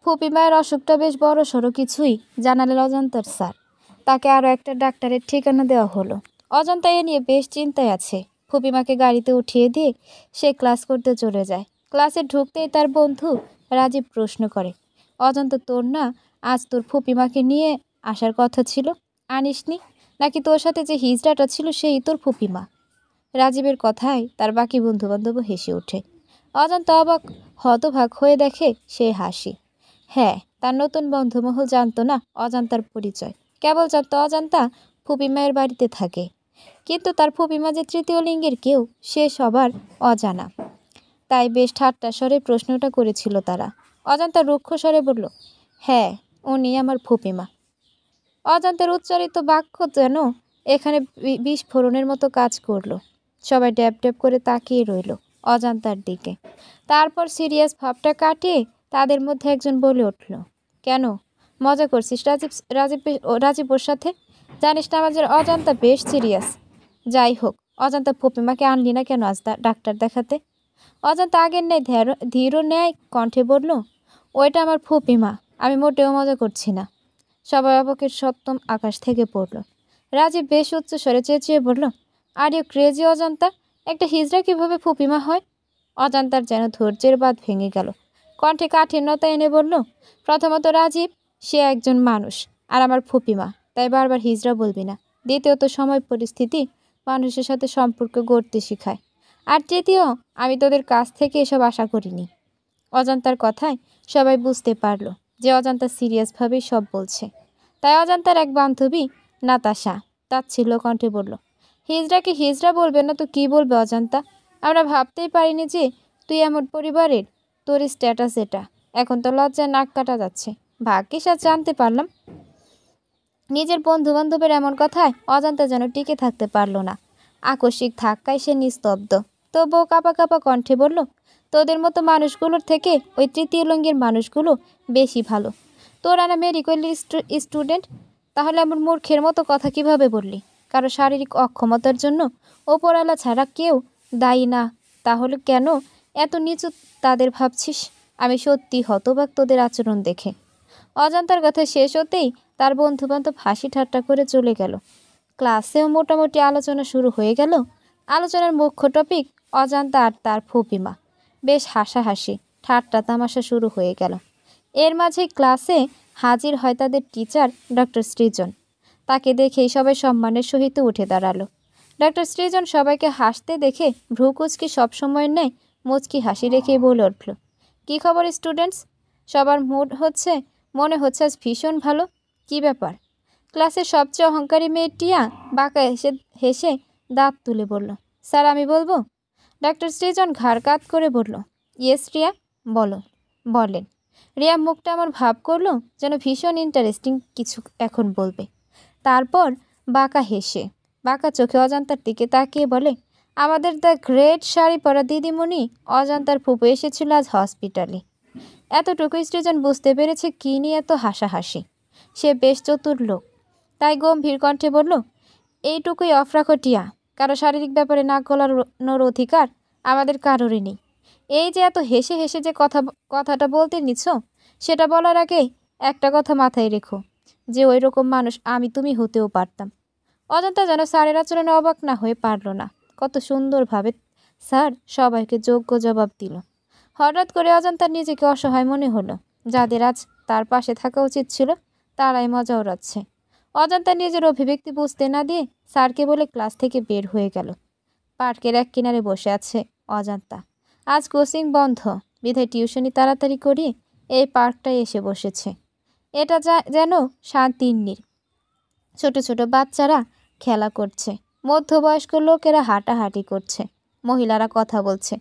ফুপি মায়ের অসুখটা বেশ বড়সড় কিছুই জানালেন অজান্তার স্যার। তাকে আরও একটা ডাক্তারের ঠিকানা দেওয়া হলো। অজান্তা এ নিয়ে বেশ চিন্তায় আছে। ফুপিমাকে গাড়িতে উঠিয়ে দিয়ে সে ক্লাস করতে চলে যায়। ক্লাসে ঢুকতেই তার বন্ধু রাজীব প্রশ্ন করে, অজান্তা তোর না আজ তোর ফুপিমাকে নিয়ে আসার কথা ছিল, আনিসনি? নাকি তোর সাথে যে হিজড়াটা ছিল সেই তোর ফুপিমা? রাজীবের কথায় তার বাকি বন্ধুবান্ধবও হেসে ওঠে। অজান্তা অবাক হতভাগ হয়ে দেখে সে হাসি। হ্যাঁ, তার নতুন বন্ধুমহল জানতো না অজান্তার পরিচয়। কেবল জানতো অজান্তা ফুপিমায়ের বাড়িতে থাকে, কিন্তু তার ফুপিমা যে তৃতীয় লিঙ্গের কেউ সে সবার অজানা। তাই বেশ ঠাট্টা স্বরে প্রশ্নটা করেছিল তারা। অজান্তা রুক্ষ স্বরে বলল, হ্যাঁ, উনি আমার ফুপিমা। অজান্তার উচ্চারিত বাক্য যেন এখানে বিস্ফোরণের মতো কাজ করলো। সবাই ড্যাব ড্যাব করে তাকিয়ে রইল অজান্তার দিকে। তারপর সিরিয়াস ভাবটা কাটিয়ে তাদের মধ্যে একজন বলে উঠল, কেন মজা করছিস রাজীব ওর সাথে? জানিস না আমাদের অজান্তা বেশ সিরিয়াস। যাই হোক, অজান্তা ফুপিমাকে আনলি না কেন আজ ডাক্তার দেখাতে? অজান্তা আগের ন্যায় ধীর ন্যায় কণ্ঠে বলল, ওইটা আমার ফুপিমা, আমি মোটেও মজা করছি না। সবাই অবাকের সপ্তম আকাশ থেকে পড়ল। রাজীব বেশ উচ্চস্বরে চেঁচিয়ে বলল, আর ইউ ক্রেজি অজান্তা, একটা হিজড়া কিভাবে ফুপিমা হয়? অজান্তার যেন ধৈর্যের বাঁধ ভেঙে গেল। কণ্ঠে কাঠিন্যতা এনে বলল, প্রথমত রাজীব, সে একজন মানুষ আর আমার ফুপিমা, তাই বারবার হিজড়া বলবি না। দ্বিতীয়ত সময় পরিস্থিতি মানুষের সাথে সম্পর্ক গড়তে শেখায়। আর তৃতীয়, আমি তোদের কাছ থেকে এসব আশা করিনি। অজান্তার কথায় সবাই বুঝতে পারল যে অজান্তা সিরিয়াসভাবেই সব বলছে। তাই অজান্তার এক বান্ধবী নাতাশা তাচ্ছিল্য কণ্ঠে বলল, হিজড়াকে হিজড়া বলবে না তো কি বলবে অজান্তা? আমরা ভাবতেই পারিনি যে তুই এমন পরিবারের, তোর স্ট্যাটাস এটা। এখন তো লজ্জায় নাক কাটা যাচ্ছে। ভাগ্যিস আজ জানতে পারলাম। নিজের বন্ধুবান্ধবের এমন কথায় অজান্তা যেন টিকে থাকতে পারল না। আকস্মিক ধাক্কায় সে নিস্তব্ধ। তবুও কাঁপা কাঁপা কণ্ঠে বলল, তোদের মতো মানুষগুলোর থেকে ওই তৃতীয় লিঙ্গের মানুষগুলো বেশি ভালো। তোরা না মেডিকেল স্টুডেন্ট, তাহলে এমন মূর্খের মতো কথা কিভাবে বললি? কারো শারীরিক অক্ষমতার জন্য ওপরওয়ালা ছাড়া কেউ দায়ী না, তাহলে কেন এত নিচু তাদের ভাবছিস? আমি সত্যি হতবাক তোদের আচরণ দেখে। অজান্তার কথা শেষ হতেই তার বন্ধুবান্ধব হাসি ঠাট্টা করে চলে গেল। ক্লাসেও মোটামুটি আলোচনা শুরু হয়ে গেল। আলোচনার মুখ্য টপিক অজান্তা আর তার ফুপিমা। বেশ হাসাহাসি ঠাট্টা তামাশা শুরু হয়ে গেল। এর মাঝে ক্লাসে হাজির হয় তাদের টিচার ডক্টর সৃজন। তাকে দেখেই সবাই সম্মানের সহিত উঠে দাঁড়ালো। ডক্টর সৃজন সবাইকে হাসতে দেখে ভ্রুকুচকি সবসময় নেয় মুচকি হাসি রেখেই বলে উঠল, কী খবর স্টুডেন্টস? সবার মনে হচ্ছে আজ ভীষণ ভালো। কি ব্যাপার? ক্লাসের সবচেয়ে অহংকারী মেয়ে টিয়া বাঁকা হেসে দাঁত তুলে বলল, স্যার আমি বলবো? ডক্টর সৃজন ঘাড় কাত করে বলল, ইয়েস রিয়া, বলেন। রিয়া মুখটা আমার ভাব করলো যেন ভীষণ ইন্টারেস্টিং কিছু এখন বলবে। তারপর বাঁকা চোখে অজান্তার দিকে তাকিয়ে বলে, আমাদের দ্য গ্রেট শাড়ি পরা দিদিমণি অজান্তার ফুপু এসেছিল আজ হসপিটালে। এতটুকুই সৃজন বুঝতে পেরেছে কী নিয়ে এত হাসাহাসি। সে বেশ চতুর লোক, তাই গম্ভীর কণ্ঠে বলল, এইটুকুই অফ রাখো টিয়া, কারো শারীরিক ব্যাপারে নাক গলানোর অধিকার আমাদের কারোরই নেই। এই যে এত হেসে হেসে যে কথাটা বলতে নিচ্ছ, সেটা বলার আগে একটা কথা মাথায় রেখো, যে ওই রকম মানুষ আমি তুমি হতেও পারতাম। অজান্তা যেন স্যারের আচরণে অবাক না হয়ে পারল না। কত সুন্দরভাবে স্যার সবাইকে যোগ্য জবাব দিল। হঠাৎ করে অজান্তার নিজেকে অসহায় মনে হলো। যাদের আজ তার পাশে থাকা উচিত ছিল তারাই মজা ওড়াচ্ছে। অজান্তা নিজের অভিব্যক্তি বুঝতে না দিয়ে স্যারকে বলে ক্লাস থেকে বের হয়ে গেল। পার্কের এক কিনারে বসে আছে অজান্তা। আজ কোচিং বন্ধ, বিধায় টিউশনি তাড়াতাড়ি করিয়ে এই পার্কটায় এসে বসেছে। এটা যেন শান্তির নীড়। ছোট ছোট বাচ্চারা খেলা করছে, মধ্যবয়স্ক লোকেরা হাঁটাহাঁটি করছে, মহিলারা কথা বলছে।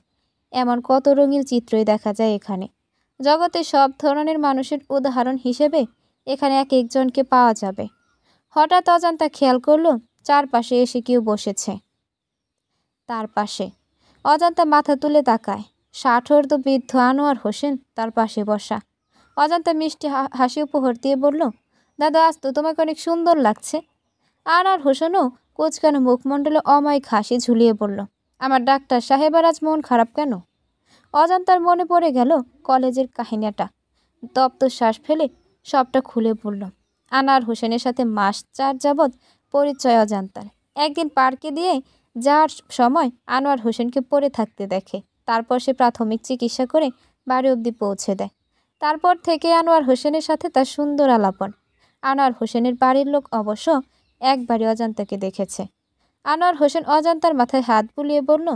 এমন কত রঙিন চিত্রই দেখা যায় এখানে। জগতে সব ধরনের মানুষের উদাহরণ হিসেবে এখানে এক একজনকে পাওয়া যাবে। হঠাৎ অজান্তা খেয়াল করলো চারপাশে এসে কেউ বসেছে তার পাশে। অজান্তা মাথা তুলে তাকায়। 60 বৃদ্ধ আনোয়ার হোসেন তার পাশে বসা। অজান্তা মিষ্টি হাসি উপহার দিয়ে বলল, দাদা আজ তো তোমাকে অনেক সুন্দর লাগছে। আনোয়ার হোসেনও কোচকানো মুখমণ্ডলে অমায়িক হাসি ঝুলিয়ে বলল, আমার ডাক্তার সাহেব আর আজ মন খারাপ কেন? অজান্তার মনে পড়ে গেল কলেজের কাহিনীটা। তপ্ত শ্বাস ফেলে সবটা খুলে বলল। আনোয়ার হোসেনের সাথে মাস 4 যাবৎ পরিচয় অজান্তার। একদিন পার্কে দিয়ে যাওয়ার সময় আনোয়ার হোসেনকে পড়ে থাকতে দেখে। তারপর সে প্রাথমিক চিকিৎসা করে বাড়ি অবধি পৌঁছে দেয়। তারপর থেকে আনোয়ার হোসেনের সাথে তার সুন্দর আলাপন। আনোয়ার হোসেনের বাড়ির লোক অবশ্য একবারই অজান্তাকে দেখেছে। আনোয়ার হোসেন অজান্তার মাথায় হাত বুলিয়ে বলল,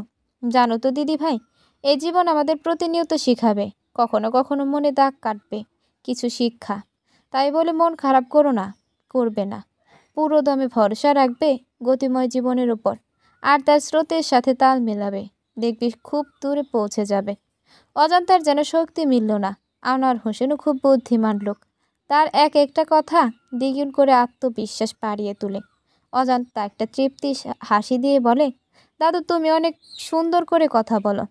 জানো তো দিদি ভাই, এই জীবন আমাদের প্রতিনিয়ত শিখাবে, কখনো কখনো মনে দাগ কাটবে কিছু শিক্ষা। তাই বলে মন খারাপ করবে না। পুরো দমে ভরসা রাখবে গতিময় জীবনের উপর, আর তার স্রোতের সাথে তাল মেলাবে, দেখবি খুব দূরে পৌঁছে যাবে। অজান্তার যেন শক্তি মিলল না। আনোয়ার হোসেনও খুব বুদ্ধিমান লোক। তার একটা কথা দ্বিগুণ করে আত্মবিশ্বাস বাড়িয়ে তোলে। অজান্তা একটা তৃপ্তি হাসি দিয়ে বলে, দাদু তুমি অনেক সুন্দর করে কথা বলো।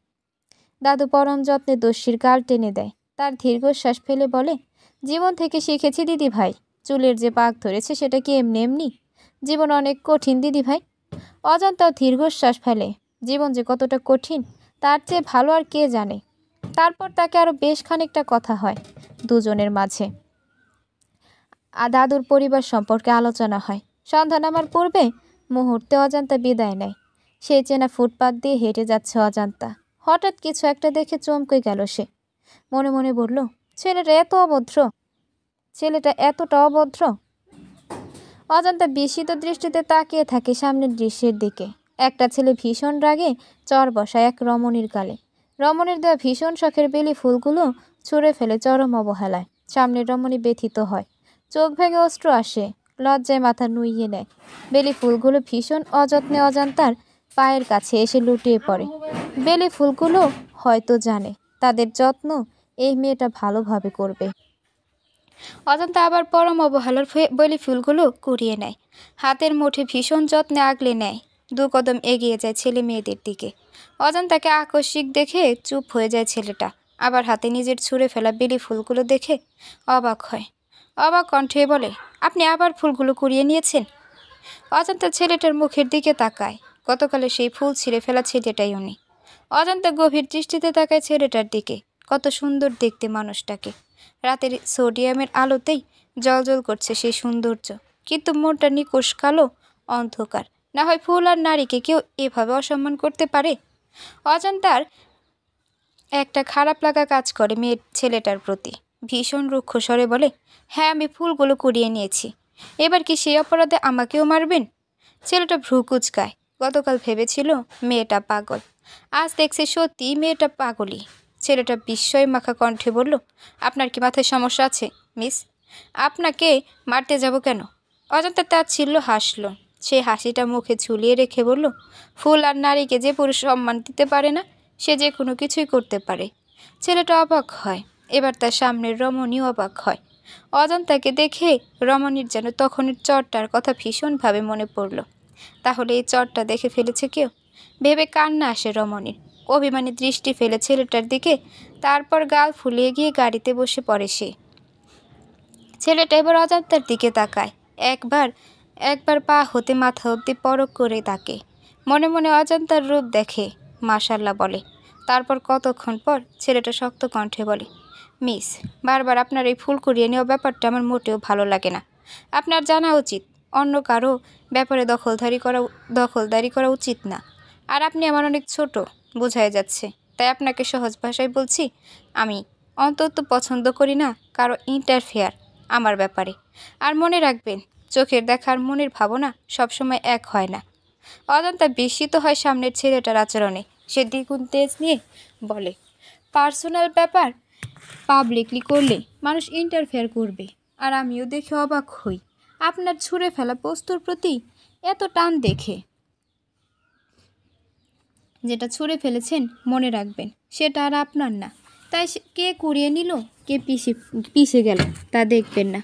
দাদু পরম যত্নে দস্যির গাল টেনে দেয়। তার দীর্ঘশ্বাস ফেলে বলে, জীবন থেকে শিখেছি দিদি ভাই, চুলের যে পাক ধরেছে সেটা কি এমনি এমনি? জীবন অনেক কঠিন দিদি ভাই। অজান্তাও দীর্ঘশ্বাস ফেলে। জীবন যে কতটা কঠিন তার চেয়ে ভালো আর কে জানে। তারপর তাকে আরও বেশ খানিকটা কথা হয় দুজনের মাঝে। দাদুর পরিবার সম্পর্কে আলোচনা হয়। সন্ধ্যা নামার পূর্বে মুহূর্তে অজান্তা বিদায় নেয়। সেই চেনা ফুটপাত দিয়ে হেঁটে যাচ্ছে অজান্তা। হঠাৎ কিছু একটা দেখে চমকে গেল সে। মনে মনে বলল, ছেলেটা এতটা অভদ্র। অজান্তা বিস্মিত দৃষ্টিতে তাকিয়ে থাকে সামনের দৃশ্যের দিকে। একটা ছেলে ভীষণ রাগে চর বসায় এক রমণীর গালে। রমণীর দেওয়া ভীষণ শখের বেলি ফুলগুলো ছুঁড়ে ফেলে চরম অবহেলায়। সামনের রমণী ব্যথিত হয়, চোখ ভেঙে অশ্রু আসে, লজ্জায় মাথা নুইয়ে নেয়। বেলি ফুলগুলো ভীষণ অযত্নে অজান্তার পায়ের কাছে এসে লুটিয়ে পড়ে। বেলি ফুলগুলো হয়তো জানে তাদের যত্ন এই মেয়েটা ভালোভাবে করবে। অজান্তা আবার পরম অবহেলার বেলি ফুলগুলো কুড়িয়ে নেয়, হাতের মুঠে ভীষণ যত্নে আগলে নেয়। 2 কদম এগিয়ে যায় ছেলে মেয়েদের দিকে। অজান্তাকে আকস্মিক দেখে চুপ হয়ে যায় ছেলেটা। আবার হাতে নিজের ছুঁড়ে ফেলা বেলি ফুলগুলো দেখে অবাক হয়। অবাক কণ্ঠে বলে, আপনি আবার ফুলগুলো কুড়িয়ে নিয়েছেন? অজান্তা ছেলেটার মুখের দিকে তাকায়। গতকালে সেই ফুল ছিঁড়ে ফেলা ছেলেটাই উনি। অজান্তা গভীর দৃষ্টিতে তাকায় ছেলেটার দিকে। কত সুন্দর দেখতে মানুষটাকে। রাতের সোডিয়ামের আলোতেই জ্বলজ্বল করছে সেই সৌন্দর্য, কিন্তু মনটা নিকোষ কালো অন্ধকার। না হয় ফুল আর নারীকে কেউ এভাবে অসম্মান করতে পারে? অজান্তার একটা খারাপ লাগা কাজ করে ছেলেটার প্রতি। ভীষণ রুক্ষ স্বরে বলে, হ্যাঁ আমি ফুলগুলো কুড়িয়ে নিয়েছি। এবার কি সেই অপরাধে আমাকেও মারবেন? ছেলেটা ভ্রু কুঁচকায়। গতকাল ভেবেছিল মেয়েটা পাগল, আজ দেখছে সত্যি মেয়েটা পাগলই। ছেলেটা বিস্ময় মাখা কণ্ঠে বলল, আপনার কি মাথায় সমস্যা আছে মিস? আপনাকে মারতে যাব কেন? অজান্তা তাচ্ছিল্য হাসল। সে হাসিটা মুখে ঝুলিয়ে রেখে বলল, ফুল আর নারীকে যে পুরুষ সম্মান দিতে পারে না সে যে কোনো কিছুই করতে পারে। ছেলেটা অবাক হয়। এবার তার সামনের রমণীও অবাক হয়। অজান্তাকে দেখে রমণীর যেন তখনের চরটার কথা ভীষণভাবে মনে পড়ল। তাহলে এই চরটা দেখে ফেলেছে কেউ? ভেবে কান্না আসে রমণীর। অভিমানী দৃষ্টি ফেলে ছেলেটার দিকে, তারপর গাল ফুলিয়ে গিয়ে গাড়িতে বসে পড়ে সে। ছেলেটা এবার অজান্তার দিকে তাকায়। একবার পা হতে মাথা অবধি পরখ করে তাকে। মনে মনে অজান্তার রূপ দেখে, মাশাল্লাহ বলে। তারপর কতক্ষণ পর ছেলেটা শক্ত কণ্ঠে বলে, মিস, বারবার আপনার এই ফুল কুড়িয়ে নেওয়া ব্যাপারটা আমার মোটেও ভালো লাগে না। আপনার জানা উচিত অন্য কারো ব্যাপারে দখলদারি করা উচিত না। আর আপনি আমার অনেক ছোট, বোঝাই যাচ্ছে। তাই আপনাকে সহজ ভাষায় বলছি, আমি অন্তত পছন্দ করি না কারো ইন্টারফেয়ার আমার ব্যাপারে। আর মনে রাখবেন, চোখের দেখার মনের ভাবনা সবসময় এক হয় না। অজান্তা বিস্মিত হয় সামনের ছেলেটার আচরণে। সে দ্বিগুণ তেজ নিয়ে বলে, পার্সোনাল ব্যাপার পাবলিকলি করলে মানুষ ইন্টারফেয়ার করবে। আর আমিও দেখে অবাক হই আপনার ছুঁড়ে ফেলা বস্তুর প্রতি এত টান দেখে। যেটা ছুঁড়ে ফেলেছেন মনে রাখবেন সেটা আর আপনার না। তাই কে কুড়িয়ে নিল, কে পিষে গেল তা দেখবেন না।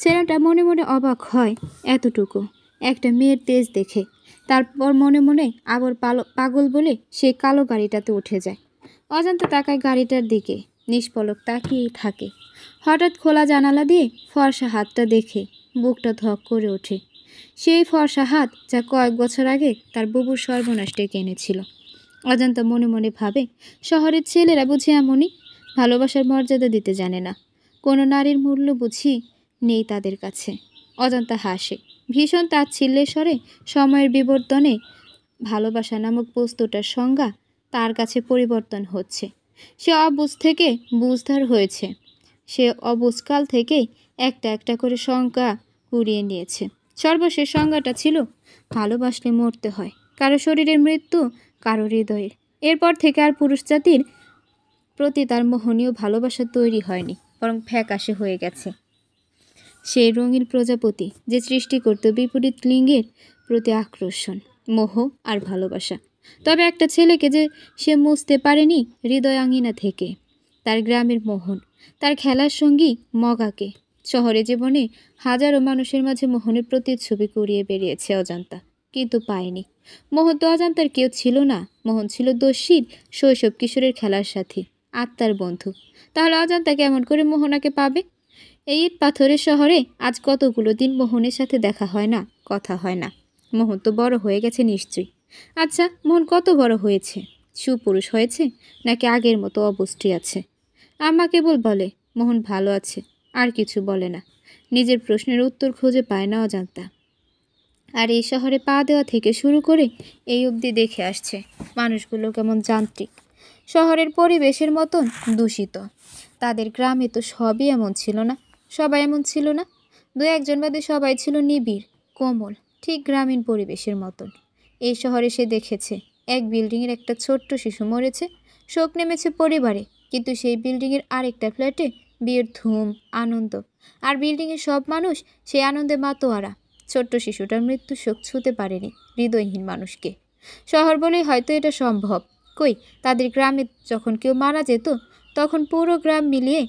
ছেলেটা মনে মনে অবাক হয় এতটুকু একটা মেয়ের তেজ দেখে। তারপর মনে মনে আবার পাগল বলে সে কালো গাড়িটাতে উঠে যায়। অজান্তা তাকায় গাড়িটার দিকে, নিষ্পলক তাকিয়েই থাকে। হঠাৎ খোলা জানালা দিয়ে ফর্সা হাতটা দেখে বুকটা ধক করে ওঠে। সেই ফর্সা হাত যা কয়েক বছর আগে তার বুবুর সর্বনাশ ডেকে এনেছিল। অজান্তা মনে মনে ভাবে, শহরের ছেলেরা বুঝে এমনই, ভালোবাসার মর্যাদা দিতে জানে না। কোনো নারীর মূল্য বুঝি নেই তাদের কাছে। অজান্তা হাসে, ভীষণ তাচ্ছিল্যের স্বরে। সময়ের বিবর্তনে ভালোবাসা নামক বস্তুটার সংজ্ঞা তার কাছে পরিবর্তন হচ্ছে। সে অবুঝ থেকে বুঝদার হয়েছে। সে অবুঝকাল থেকেই একটা একটা করে সংজ্ঞা কুড়িয়ে নিয়েছে। সর্বশেষ সংজ্ঞাটা ছিল ভালোবাসলে মরতে হয়। কারো শরীরের মৃত্যু, কারো হৃদয়ের। এরপর থেকে আর পুরুষ জাতির প্রতি তার মোহনীয় ভালোবাসা তৈরি হয়নি, বরং ফ্যাকাশে হয়ে গেছে। সেই রঙিন প্রজাপতি যে সৃষ্টি করত বিপরীত লিঙ্গের প্রতি আকর্ষণ, মোহ আর ভালোবাসা। তবে একটা ছেলেকে যে সে মুছতে পারেনি হৃদয় আঙিনা থেকে, তার গ্রামের মোহন, তার খেলার সঙ্গী মগাকে। শহরে জীবনে হাজারো মানুষের মাঝে মোহনের প্রতিচ্ছবি কুড়িয়ে বেরিয়েছে অজান্তা, কিন্তু পায়নি। মোহন তো অজান্তার কেউ ছিল না। মোহন ছিল দস্যির শৈশব কিশোরের খেলার সাথী, আত্মার বন্ধু। তাহলে অজান্তা কেমন করে মোহনাকে পাবে? এই ইট পাথরের শহরে আজ কতগুলো দিন মোহনের সাথে দেখা হয় না, কথা হয় না। মোহন তো বড় হয়ে গেছে নিশ্চয়ই। আচ্ছা, মোহন কত বড় হয়েছে? সুপুরুষ হয়েছে, নাকি আগের মতো অবুঝটি আছে? আম্মা কেবল বলে মোহন ভালো আছে, আর কিছু বলে না। নিজের প্রশ্নের উত্তর খুঁজে পায় না অজান্তা। আর এই শহরে পা দেওয়া থেকে শুরু করে এই অবধি দেখে আসছে মানুষগুলো কেমন যান্ত্রিক, শহরের পরিবেশের মতন দূষিত। তাদের গ্রামে তো সবই এমন ছিল না, সবাই এমন ছিল না। দু একজন বাদে সবাই ছিল নিবিড়, কোমল, ঠিক গ্রামীণ পরিবেশের মতন। এই শহরে সে দেখেছে এক বিল্ডিংয়ের একটা ছোট্ট শিশু মরেছে, শোক নেমেছে পরিবারে, কিন্তু সেই বিল্ডিংয়ের আরেকটা ফ্ল্যাটে বিয়ের ধুম, আনন্দ। আর বিল্ডিংয়ের সব মানুষ সেই আনন্দে মাতোয়ারা। ছোট্ট শিশুটার মৃত্যু শোক ছুঁতে পারেনি হৃদয়হীন মানুষকে। শহর বলেই হয়তো এটা সম্ভব। কই, তাদের গ্রামে যখন কেউ মারা যেত, তখন পুরো গ্রাম মিলিয়ে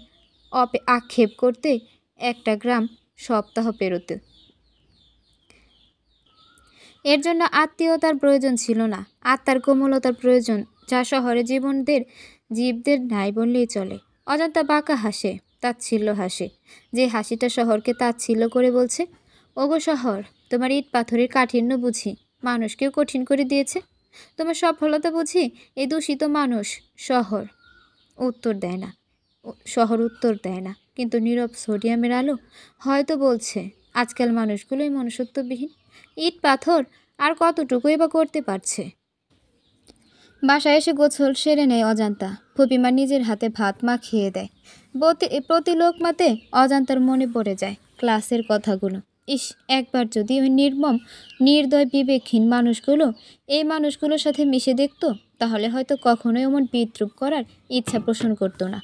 আক্ষেপ করতে একটা গ্রাম সপ্তাহ পেরোতে। এর জন্য আত্মীয়তার প্রয়োজন ছিল না, আত্মার কোমলতার প্রয়োজন, যা শহরে জীবদের নাই বললেই চলে। অজান্তা বাঁকা হাসে, তাচ্ছিল্য হাসে, যে হাসিটা শহরকে তাচ্ছিল্য করে বলছে, ওগো শহর, তোমার ইট পাথরের কাঠিন্য বুঝি মানুষকেও কঠিন করে দিয়েছে? তোমার সফলতা বুঝি এই দূষিত মানুষ? শহর উত্তর দেয় না, শহর উত্তর দেয় না, কিন্তু নীরব সোডিয়ামের আলো হয়তো বলছে, আজকাল মানুষগুলোই মনুষ্যত্ববিহীন। ইট পাথর আর কতটুকুই বা করতে পারছে। বাসায় এসে গোছল সেরে নেয় অজান্তা। ফুপিমা নিজের হাতে ভাত মাখিয়ে দেয়। প্রতি লোকমাতে অজান্তার মনে পড়ে যায় ক্লাসের কথাগুলো। ইস, একবার যদি ওই নির্মম, নির্দয়, বিবেকহীন মানুষগুলো এই মানুষগুলোর সাথে মিশে দেখত, তাহলে হয়তো কখনোই এমন বিদ্রুপ করার ইচ্ছা পোষণ করতো না।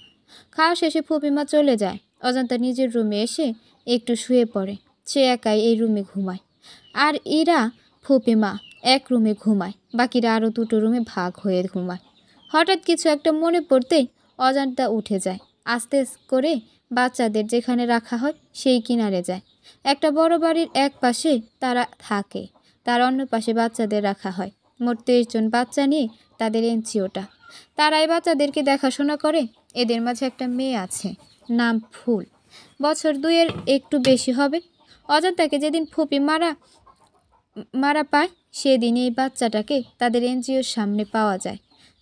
খাওয়া শেষে ফুপিমা চলে যায়। অজান্তা নিজের রুমে এসে একটু শুয়ে পড়ে। সে একাই এই রুমে ঘুমায়, আর ইরা, ফুপিমা এক রুমে ঘুমায়, বাকিরা আরও দুটো রুমে ভাগ হয়ে ঘুমায়। হঠাৎ কিছু একটা মনে পড়তেই অজান্তা উঠে যায়। আস্তে করে বাচ্চাদের যেখানে রাখা হয় সেই কিনারে যায়। একটা বড় বাড়ির এক পাশে তারা থাকে, তার অন্য পাশে বাচ্চাদের রাখা হয়। মোট 23 জন বাচ্চা নিয়ে তাদের এনজিওটা। তারাই বাচ্চাদেরকে দেখাশোনা করে। এদের মাঝে একটা মেয়ে আছে, নাম ফুল। বছর 2-এর একটু বেশি হবে। অজান্তাকে যেদিন ফুপি মারা পায়, সেদিন এই বাচ্চাটাকে তাদের এনজিওর সামনে পাওয়া যায়।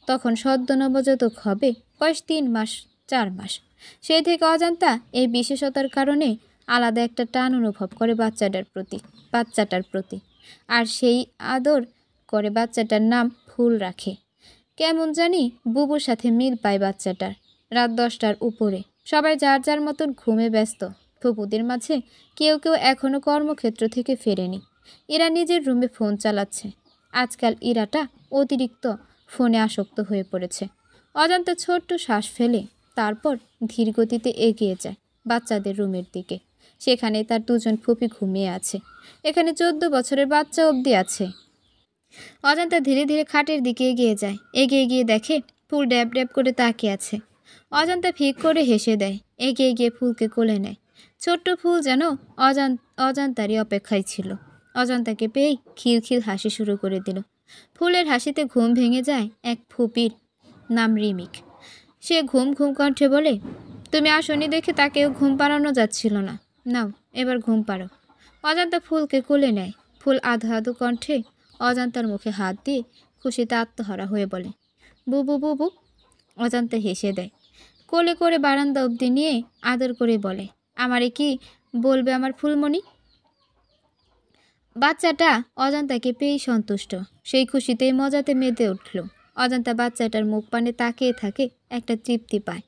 তখন সদ্য নবজাতক হবে, বয়স 3 মাস 4 মাস। সেই থেকে অজান্তা এই বিশেষতার কারণে আলাদা একটা টান অনুভব করে বাচ্চাটার প্রতি। আর সেই আদর করে বাচ্চাটার নাম ফুল রাখে। কেমন জানি বুবুর সাথে মিল পায় বাচ্চাটার। রাত 10টার উপরে, সবাই যার যার মতন ঘুমে ব্যস্ত। ফুপুদের মাঝে কেউ কেউ এখনও কর্মক্ষেত্র থেকে ফেরেনি। এরা নিজের রুমে ফোন চালাচ্ছে। আজকাল ইরাটা অতিরিক্ত ফোনে আসক্ত হয়ে পড়েছে। অজান্তা ছোট্ট শ্বাস ফেলে, তারপর ধীর গতিতে এগিয়ে যায় বাচ্চাদের রুমের দিকে। সেখানে তার 2 জন ফুপি ঘুমিয়ে আছে। এখানে 14 বছরের বাচ্চা অবধি আছে। অজান্তা ধীরে ধীরে খাটের দিকে এগিয়ে যায়। এগিয়ে গিয়ে দেখে ফুল ড্যাব ড্যাব করে তাকিয়ে আছে। অজান্তা ফিক করে হেসে দেয়। এগিয়ে গিয়ে ফুলকে কোলে নেয়। ছোট্ট ফুল যেন অজান্তারই অপেক্ষায় ছিল। অজান্তাকে পেয়েই খিলখিল হাসি শুরু করে দিল। ফুলের হাসিতে ঘুম ভেঙে যায় এক ফুপির, নাম রিমিক। সে ঘুম ঘুম কণ্ঠে বলে, তুমি আসনি দেখে তাকেও ঘুম পাড়ানো যাচ্ছিল না, নাও এবার ঘুম পাড়ো। অজান্তা ফুলকে কোলে নেয়। ফুল আধো আধো কণ্ঠে অজান্তার মুখে হাত দিয়ে খুশিতে আত্মহারা হয়ে বলে, বুবু বুবু। অজান্তা হেসে দেয়। কোলে করে বারান্দা অবধি নিয়ে আদর করে বলে, আমারে কি বলবে আমার ফুলমণি? বাচ্চাটা অজান্তাকে পেয়েই সন্তুষ্ট। সেই খুশিতেই মজাতে মেতে উঠল। অজান্তা বাচ্চাটার মুখ পানে তাকিয়ে থাকে, একটা তৃপ্তি পায়,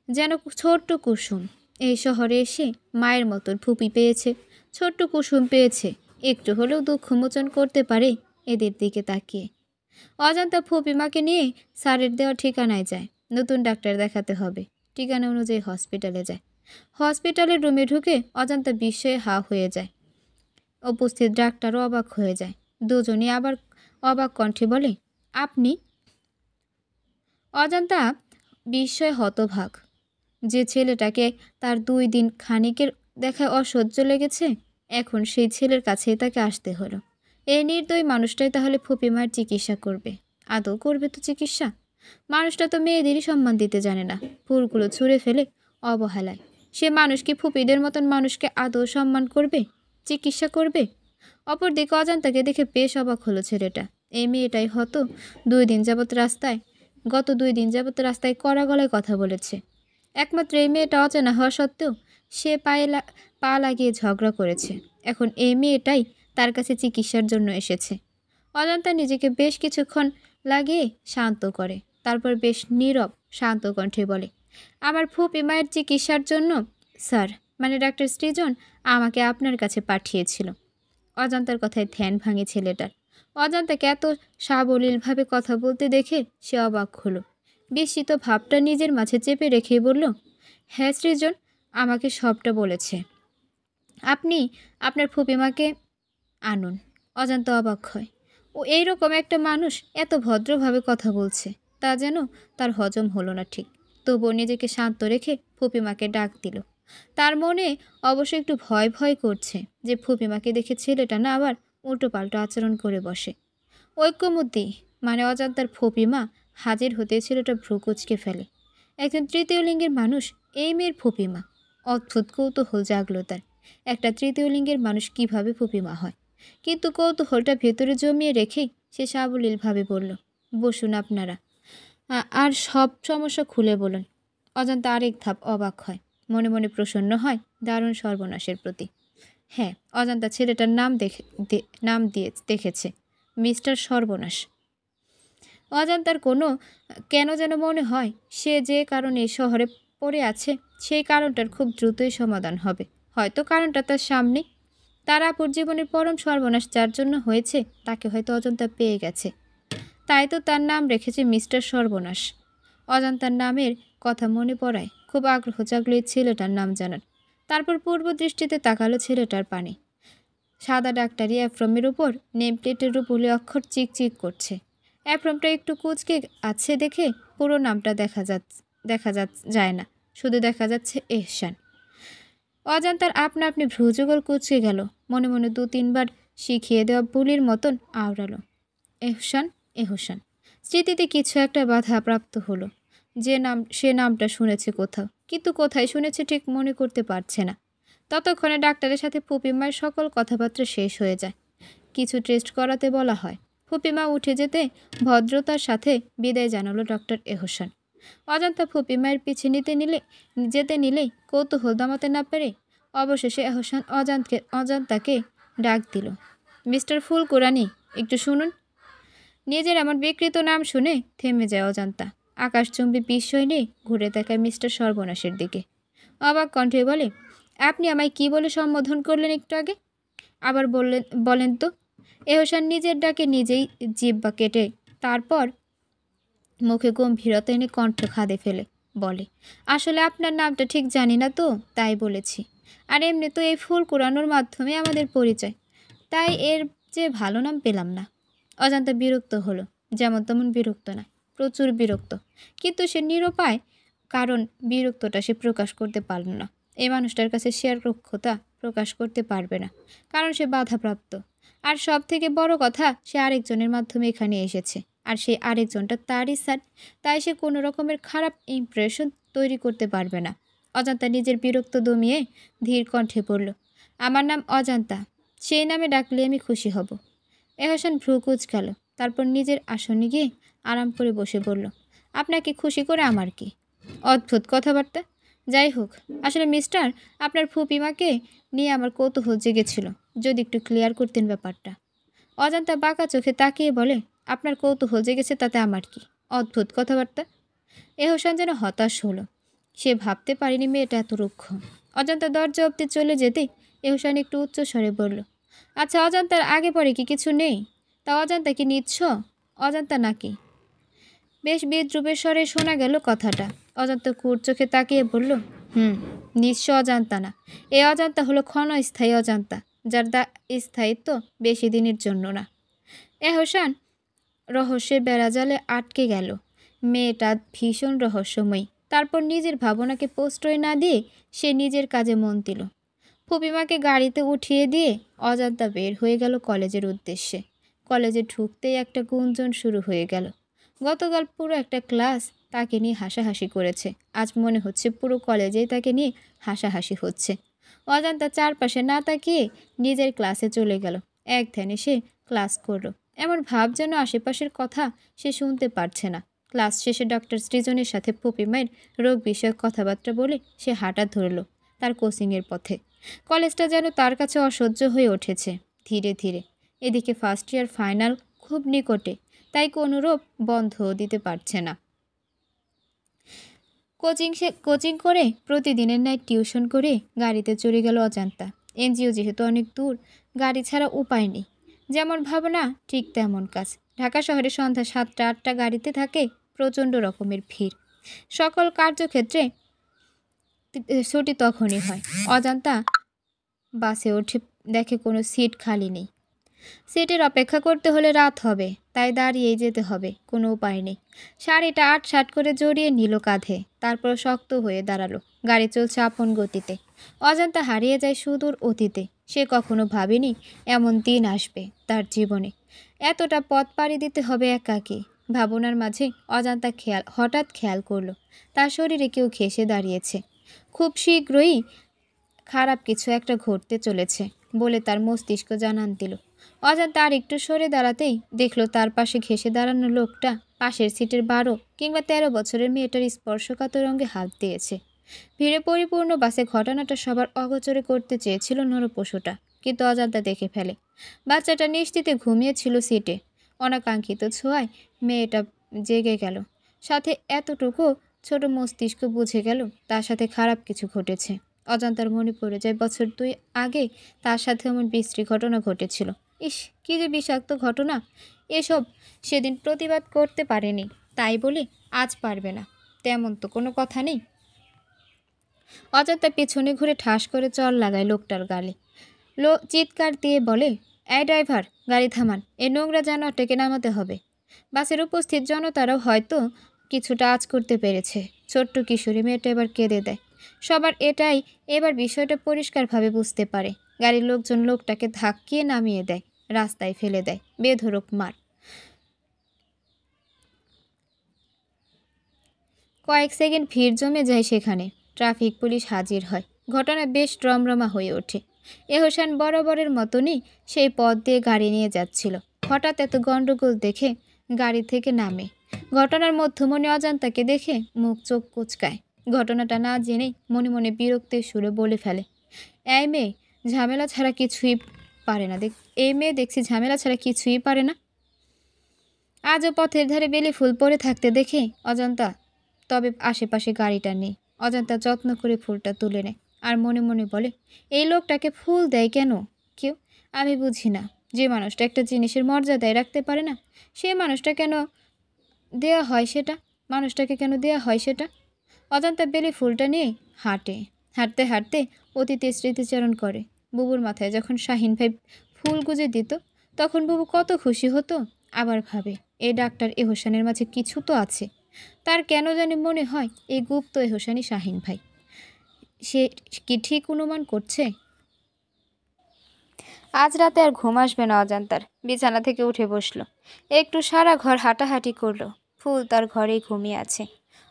যেন ছোট্ট কুসুম এই শহরে এসে মায়ের মতন ফুপি পেয়েছে, ছোট্ট কুসুম পেয়েছে, একটু হলেও দুঃখ মোচন করতে পারে এদের দিকে তাকিয়ে। অজান্তা ফুপিমাকে নিয়ে স্যারের দেওয়া ঠিকানায় যায়। নতুন ডাক্তার দেখাতে হবে। ঠিকানা অনুযায়ী হসপিটালে যায়। হসপিটালের রুমে ঢুকে অজান্তা বিস্ময়ে হা হয়ে যায়। উপস্থিত ডাক্তারও অবাক হয়ে যায়। দুজনই আবার অবাক কণ্ঠে বলে, আপনি? অজান্তা বিস্ময়ে হতভাগ। যে ছেলেটাকে তার 2 দিন খানিকের দেখায় অসহ্য লেগেছে, এখন সেই ছেলের কাছেই তাকে আসতে হলো। এই নির্দয়ী মানুষটাই তাহলে ফুপিমার চিকিৎসা করবে? আদৌ করবে তো চিকিৎসা? মানুষটা তো মেয়েদেরই সম্মান দিতে জানে না, ফুলগুলো ছুঁড়ে ফেলে অবহেলায়। সে মানুষ কি ফুপিদের মতন মানুষকে আদৌ সম্মান করবে, চিকিৎসা করবে? অপরদিকে অজান্তাকে দেখে বেশ অবাক হলো ছেলেটা। এই মেয়েটাই হয়তো গত 2 দিন যাবৎ রাস্তায় কড়া গলায় কথা বলেছে। একমাত্র এই মেয়েটা অচেনা হওয়া সত্ত্বেও সে পা লাগিয়ে ঝগড়া করেছে। এখন এই মেয়েটাই তার কাছে চিকিৎসার জন্য এসেছে। অজান্তা নিজেকে বেশ কিছুক্ষণ লাগিয়ে শান্ত করে, তারপর বেশ নীরব শান্ত কণ্ঠে বলে, আমার ফুপি মায়ের চিকিৎসার জন্য স্যার, মানে ডাক্তার সৃজন আমাকে আপনার কাছে পাঠিয়েছিল। অজান্তার কথায় ধ্যান ভাঙে ছেলেটার। অজান্তাকে এত সাবলীলভাবে কথা বলতে দেখে সে অবাক হলো। বিস্মিত ভাবটা নিজের মাঝে চেপে রেখেই বলল, হ্যাঁ সৃজন, আমাকে সবটা বলেছে। আপনি আপনার ফুপিমাকে আনুন। অজান্তা অবাক হয়। ও এইরকম একটা মানুষ এত ভদ্রভাবে কথা বলছে, তা যেন তার হজম হলো না ঠিক। তবুও নিজেকে শান্ত রেখে ফুপিমাকে ডাক দিল। তার মনে অবশ্য একটু ভয় ভয় করছে যে ফুপিমাকে দেখে ছেলেটা না আবার উল্টোপাল্টো আচরণ করে বসে। ঐক্যমত্যি মানে অজান্তার ফুপিমা হাজির হতে ছেলেটা ভ্রু কুঁচকে ফেলে। একজন তৃতীয় লিঙ্গের মানুষ এই মেয়ের ফুপিমা। অদ্ভুত কৌতূহল জাগলো তার, একটা তৃতীয় লিঙ্গের মানুষ কিভাবে ফুপিমা হয়। কিন্তু কৌতূহলটা ভেতরে জমিয়ে রেখেই সে সাবলীলভাবে বলল, বসুন আপনারা, আর সব সমস্যা খুলে বলুন। অজান্তা আরেক ধাপ অবাক হয়, মনে মনে প্রসন্ন হয় দারুণ সর্বনাশের প্রতি। হ্যাঁ, অজান্তা ছেলেটার নাম দিয়ে দেখেছে, মিস্টার সর্বনাশ। অজান্তার কেন যেন মনে হয় সে যে কারণে শহরে পড়ে আছে সেই কারণটার খুব দ্রুতই সমাধান হবে। হয়তো কারণটা তার সামনে। তার আপুর জীবনের পরম সর্বনাশ যার জন্য হয়েছে তাকে হয়তো অজান্তা পেয়ে গেছে, তাই তো তার নাম রেখেছে মিস্টার সর্বনাশ। অজান্তার নামের কথা মনে পড়ায় খুব আগ্রহ জাগলো এই ছেলেটার নাম জানার। তারপর পূর্ব দৃষ্টিতে তাকালো ছেলেটার পানে। সাদা ডাক্তারি অ্যাফ্রমের উপর নেম প্লেটের রূপলি অক্ষর চিকচিক করছে। অ্যাফ্রমটা একটু কুঁচকে আছে দেখে পুরো নামটা দেখা যায় না, শুধু দেখা যাচ্ছে এহসান। অজান্তার আপনা আপনি ভ্রুযুগল কুঁচকে গেল, মনে মনে 2-3 বার শিখিয়ে দেওয়া বুলির মতন আওড়ালো, এহসান এহসান। স্মৃতিতে কিছু একটা বাধা প্রাপ্ত হলো। সে নামটা শুনেছে কোথাও, কিন্তু কোথায় শুনেছে ঠিক মনে করতে পারছে না। ততক্ষণে ডাক্তারের সাথে ফুপিমার সকল কথাবার্তা শেষ হয়ে যায়। কিছু টেস্ট করাতে বলা হয়। ফুপিমা উঠে যেতে ভদ্রতার সাথে বিদায় জানালো ডক্টর এহসান। অজান্তা ফুপিমায়ের পিছে যেতে নিলেই কৌতূহল দমাতে না পেরে অবশেষে এহসান অজান্তাকে ডাক দিল, মিস্টার ফুলকুরানি, একটু শুনুন। নিজের আমার বিকৃত নাম শুনে থেমে যায় অজান্তা। আকাশচুম্বী বিস্ময় নিয়ে ঘুরে তাকায় মিস্টার সর্বনাশের দিকে। অবাক কণ্ঠে বলে, আপনি আমায় কি বলে সম্বোধন করলেন একটু আগে? আবার বলেন তো। এহসান নিজের ডাকে নিজেই জিহ্বা কেটে তারপর মুখে গম্ভীরতা এনে কণ্ঠ খাদে ফেলে বলে, আসলে আপনার নামটা ঠিক জানি না তো, তাই বলেছি। আর এমনি তো এই ফুল কুড়ানোর মাধ্যমে আমাদের পরিচয়, তাই এর যে ভালো নাম পেলাম না। অজান্তা বিরক্ত হলো, যেমন তেমন বিরক্ত না, প্রচুর বিরক্ত। কিন্তু সে নিরুপায়, কারণ বিরক্তটা সে প্রকাশ করতে পারল না। এই মানুষটার কাছে সে আর রক্ষতা প্রকাশ করতে পারবে না, কারণ সে বাধাপ্রাপ্ত। আর সব থেকে বড় কথা, সে আরেকজনের মাধ্যমে এখানে এসেছে, আর সেই আরেকজনটা তারই স্যার। তাই সে কোনো রকমের খারাপ ইমপ্রেশন তৈরি করতে পারবে না। অজান্তা নিজের বিরক্ত দমিয়ে ধীর কণ্ঠে বলল, আমার নাম অজান্তা, সেই নামে ডাকলে আমি খুশি হব। এহসান ভ্রু কুঁচকাল, তারপর নিজের আসনে গিয়ে আরাম করে বসে বলল, আপনাকে খুশি করে আমার কি? অদ্ভুত কথাবার্তা। যাই হোক, আসলে মিস্টার, আপনার ফুপিমাকে নিয়ে আমার কৌতূহল জেগেছিল, যদি একটু ক্লিয়ার করতেন ব্যাপারটা। অজান্তা বাঁকা চোখে তাকিয়ে বলে, আপনার কৌতূহল জেগেছে তাতে আমার কি? অদ্ভুত কথাবার্তা। এহসান যেন হতাশ হলো। সে ভাবতে পারেনি মেয়েটা এত রুক্ষ। অজান্তা দরজা অব্দি চলে যেতেই এহসান একটু উচ্চস্বরে বলল, আচ্ছা, অজান্তার আগে পরে কি কিছু নেই? তা অজান্তা কি নিচ্ছ? অজান্তা নাকি? বেশ বিদ্রুপের স্বরে শোনা গেল কথাটা। অজান্তা কুট চোখে তাকিয়ে বলল, নিঃস্ব অজান্তা না। এই অজান্তা হলো ক্ষণস্থায়ী অজান্তা, যার স্থায়িত্ব বেশি দিনের জন্য না। এহসান রহস্যের বেড়াজালে আটকে গেল। মেয়েটা ভীষণ রহস্যময়ী। তারপর নিজের ভাবনাকে প্রশ্রয় না দিয়ে সে নিজের কাজে মন দিল। ফুপিমাকে গাড়িতে উঠিয়ে দিয়ে অজান্তা বের হয়ে গেল কলেজের উদ্দেশ্যে। কলেজে ঢুকতেই একটা গুঞ্জন শুরু হয়ে গেল। গতকাল পুরো একটা ক্লাস তাকে নিয়ে হাসাহাসি করেছে। আজ মনে হচ্ছে পুরো কলেজেই তাকে নিয়ে হাসাহাসি হচ্ছে। অজান্তা চারপাশে না তাকিয়ে নিজের ক্লাসে চলে গেল। এক ধ্যানে সে ক্লাস করলো। এমন ভাব যেন আশেপাশের কথা সে শুনতে পারছে না। ক্লাস শেষে ডক্টর সৃজনের সাথে ফুপিমায়ের রোগ বিষয়ক কথাবার্তা বলে সে হাঁটা ধরল তার কোচিংয়ের পথে। কলেজটা যেন তার কাছে অসহ্য হয়ে উঠেছে ধীরে ধীরে। এদিকে ফার্স্ট ইয়ার ফাইনাল খুব নিকটে, তাই কোনোরূপ বন্ধ দিতে পারছে না। কোচিং করে প্রতিদিনের ন্যায় টিউশন করে গাড়িতে চড়ে গেল অজান্তা। এনজিও যেহেতু অনেক দূর, গাড়ি ছাড়া উপায় নেই। যেমন ভাবনা ঠিক তেমন কাজ। ঢাকা শহরে সন্ধ্যা 7টা-8টা গাড়িতে থাকে প্রচণ্ড রকমের ভিড়। সকল কার্যক্ষেত্রে ছুটি তখনই হয়। অজান্তা বাসে উঠে দেখে কোনো সিট খালি নেই। সিটের অপেক্ষা করতে হলে রাত হবে, তাই দাঁড়িয়েই যেতে হবে, কোনো উপায় নেই। শাড়িটা আটসাট করে জড়িয়ে নিল কাঁধে, তারপর শক্ত হয়ে দাঁড়ালো। গাড়ি চলছে আপন গতিতে। অজান্তা হারিয়ে যায় সুদূর অতীতে। সে কখনো ভাবেনি এমন দিন আসবে তার জীবনে। এতটা পথ পাড়ি দিতে হবে একাকী। ভাবনার মাঝে অজান্তা হঠাৎ খেয়াল করলো তার শরীরে কেউ ঘেঁষে দাঁড়িয়েছে। খুব শীঘ্রই খারাপ কিছু একটা ঘটতে চলেছে বলে তার মস্তিষ্ক জানান দিল। অজান্তা আর একটু সরে দাঁড়াতেই দেখলো তার পাশে ঘেঁষে দাঁড়ানো লোকটা পাশের সিটের 12 কিংবা 13 বছরের মেয়েটার স্পর্শকাতর অঙ্গে হাত দিয়েছে। ভিড়ে পরিপূর্ণ বাসে ঘটনাটা সবার অগোচরে করতে চেয়েছিল নরপশুটা, কিন্তু অজান্তা দেখে ফেলে। বাচ্চাটা নিশ্চিতে ঘুমিয়েছিল সিটে। অনাকাঙ্ক্ষিত ছোঁয়ায় মেয়েটা জেগে গেল। সাথে এতটুকু ছোট মস্তিষ্ক বুঝে গেল তার সাথে খারাপ কিছু ঘটেছে। অজান্তার মনে পড়ে যায় বছর 2 আগে তার সাথে এমন বিশ্রী ঘটনা ঘটেছিল। ইস, কী যে বিষাক্ত ঘটনা! এসব সেদিন প্রতিবাদ করতে পারেনি, তাই বলে আজ পারবে না তেমন তো কোনো কথা নেই। অজান্তা পেছনে ঘুরে ঠাস করে চড় লাগায় লোকটার গালে। চিৎকার দিয়ে বলে, এই ড্রাইভার, গাড়ি থামান, এ নোংরা জানোয়ারটাকে নামাতে হবে। বাসের উপস্থিত জনতারাও হয়তো কিছুটা আঁচ করতে পেরেছে। ছোট্ট কিশোরী মেয়েটা এবার কেঁদে দেয়। সবার এটাই এবার বিষয়টা পরিষ্কারভাবে বুঝতে পারে। গাড়ির লোকজন লোকটাকে ধাক্কিয়ে নামিয়ে দেয়, রাস্তায় ফেলে দেয় বেধড়ক মার। কয়েক সেকেন্ড ভিড় জমে যায় সেখানে। ট্রাফিক পুলিশ হাজির হয়। ঘটনা বেশ রমরমা হয়ে ওঠে। এহসান বরাবরের মতনই সেই পথ দিয়ে গাড়ি নিয়ে যাচ্ছিল। হঠাৎ এত গণ্ডগোল দেখে গাড়ি থেকে নামে। ঘটনার মধ্যমণি অজান্তাকে দেখে মুখ চোখ কুচকায়। ঘটনাটা না জেনেই মনে মনে বিরক্তির সুরে বলে ফেলে, এই মেয়ে ঝামেলা ছাড়া কিছুই পারে না। এই মেয়ে দেখছি ঝামেলা ছাড়া কিছুই পারে না। আজও পথের ধারে বেলি ফুল পড়ে থাকতে দেখে অজান্তা, তবে আশেপাশে গাড়িটা নেই। অজান্তা যত্ন করে ফুলটা তুলে নেয় আর মনে মনে বলে, এই লোকটাকে ফুল দেয় কেন কেউ? আমি বুঝি না। যে মানুষটা একটা জিনিসের মর্যাদায় রাখতে পারে না, সে মানুষটাকে কেন দেয়া হয় সেটা? অজান্তা বেলি ফুলটা নিয়ে হাঁটতে হাঁটতে অতীতের স্মৃতিচারণ করে। বুবুর মাথায় যখন শাহিন ভাই ফুল গুজে দিত, তখন বুবু কত খুশি হতো। আবার ভাবে, এই ডাক্তার এহসানের মাঝে কিছু তো আছে। তার কেন জানি মনে হয় এই গুপ্ত এহসানই শাহিন ভাই। সে কি ঠিক অনুমান করছে? আজ রাতে আর ঘুম আসবে না অজান্তার। বিছানা থেকে উঠে বসলো। একটু সারা ঘর হাঁটাহাঁটি করলো। ফুল তার ঘরেই ঘুমিয়ে আছে।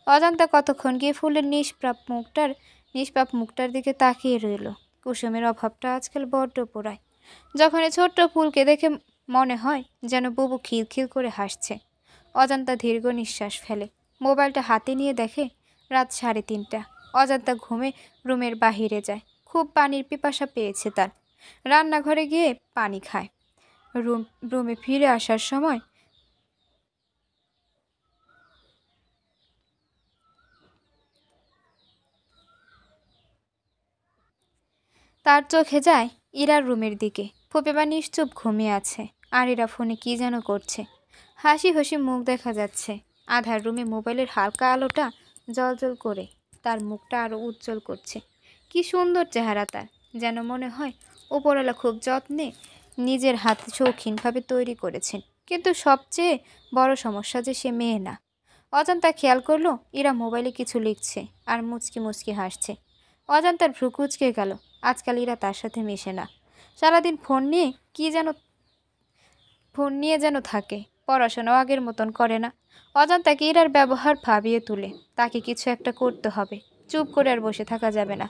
অজান্তা কতক্ষণ গিয়ে ফুলের নিষ্পাপ মুখটার দিকে তাকিয়ে রইল। কুসুমের অভাবটা আজকাল বড্ড পোড়ায়। যখন এই ছোট্ট ফুলকে দেখে মনে হয় যেন বুবু খিলখিল করে হাসছে। অজান্তা দীর্ঘ নিঃশ্বাস ফেলে। মোবাইলটা হাতে নিয়ে দেখে রাত 3:30। অজান্তা ঘুমে রুমের বাহিরে যায়। খুব পানির পিপাসা পেয়েছে তার। রান্নাঘরে গিয়ে পানি খায়। রুমে ফিরে আসার সময় তার চোখে যায় ইরার রুমের দিকে। ফুপিমা নিশ্চুপ ঘুমিয়ে আছে, আর ইরা ফোনে কি যেন করছে। হাসি হাসি মুখ দেখা যাচ্ছে। আধার রুমে মোবাইলের হালকা আলোটা জ্বলজ্বল করে তার মুখটা আরো উজ্জ্বল করছে। কি সুন্দর চেহারা তার, যেন মনে হয় উপরওয়ালা খুব যত্নে নিজের হাতে শৌখিনভাবে তৈরি করেছেন। কিন্তু সবচেয়ে বড় সমস্যা যে সে মেয়ে না। অজান্তা খেয়াল করলো ইরা মোবাইলে কিছু লিখছে আর মুচকি মুচকি হাসছে। অজান্তার ভ্রু কুঁচকে গেল। আজকাল ইরা তার সাথে মেশে না। সারাদিন ফোন নিয়ে যেন থাকে। পড়াশোনাও আগের মতন করে না। অজান্তাকে ইরার ব্যবহার ভাবিয়ে তুলে। তাকে কিছু একটা করতে হবে। চুপ করে আর বসে থাকা যাবে না।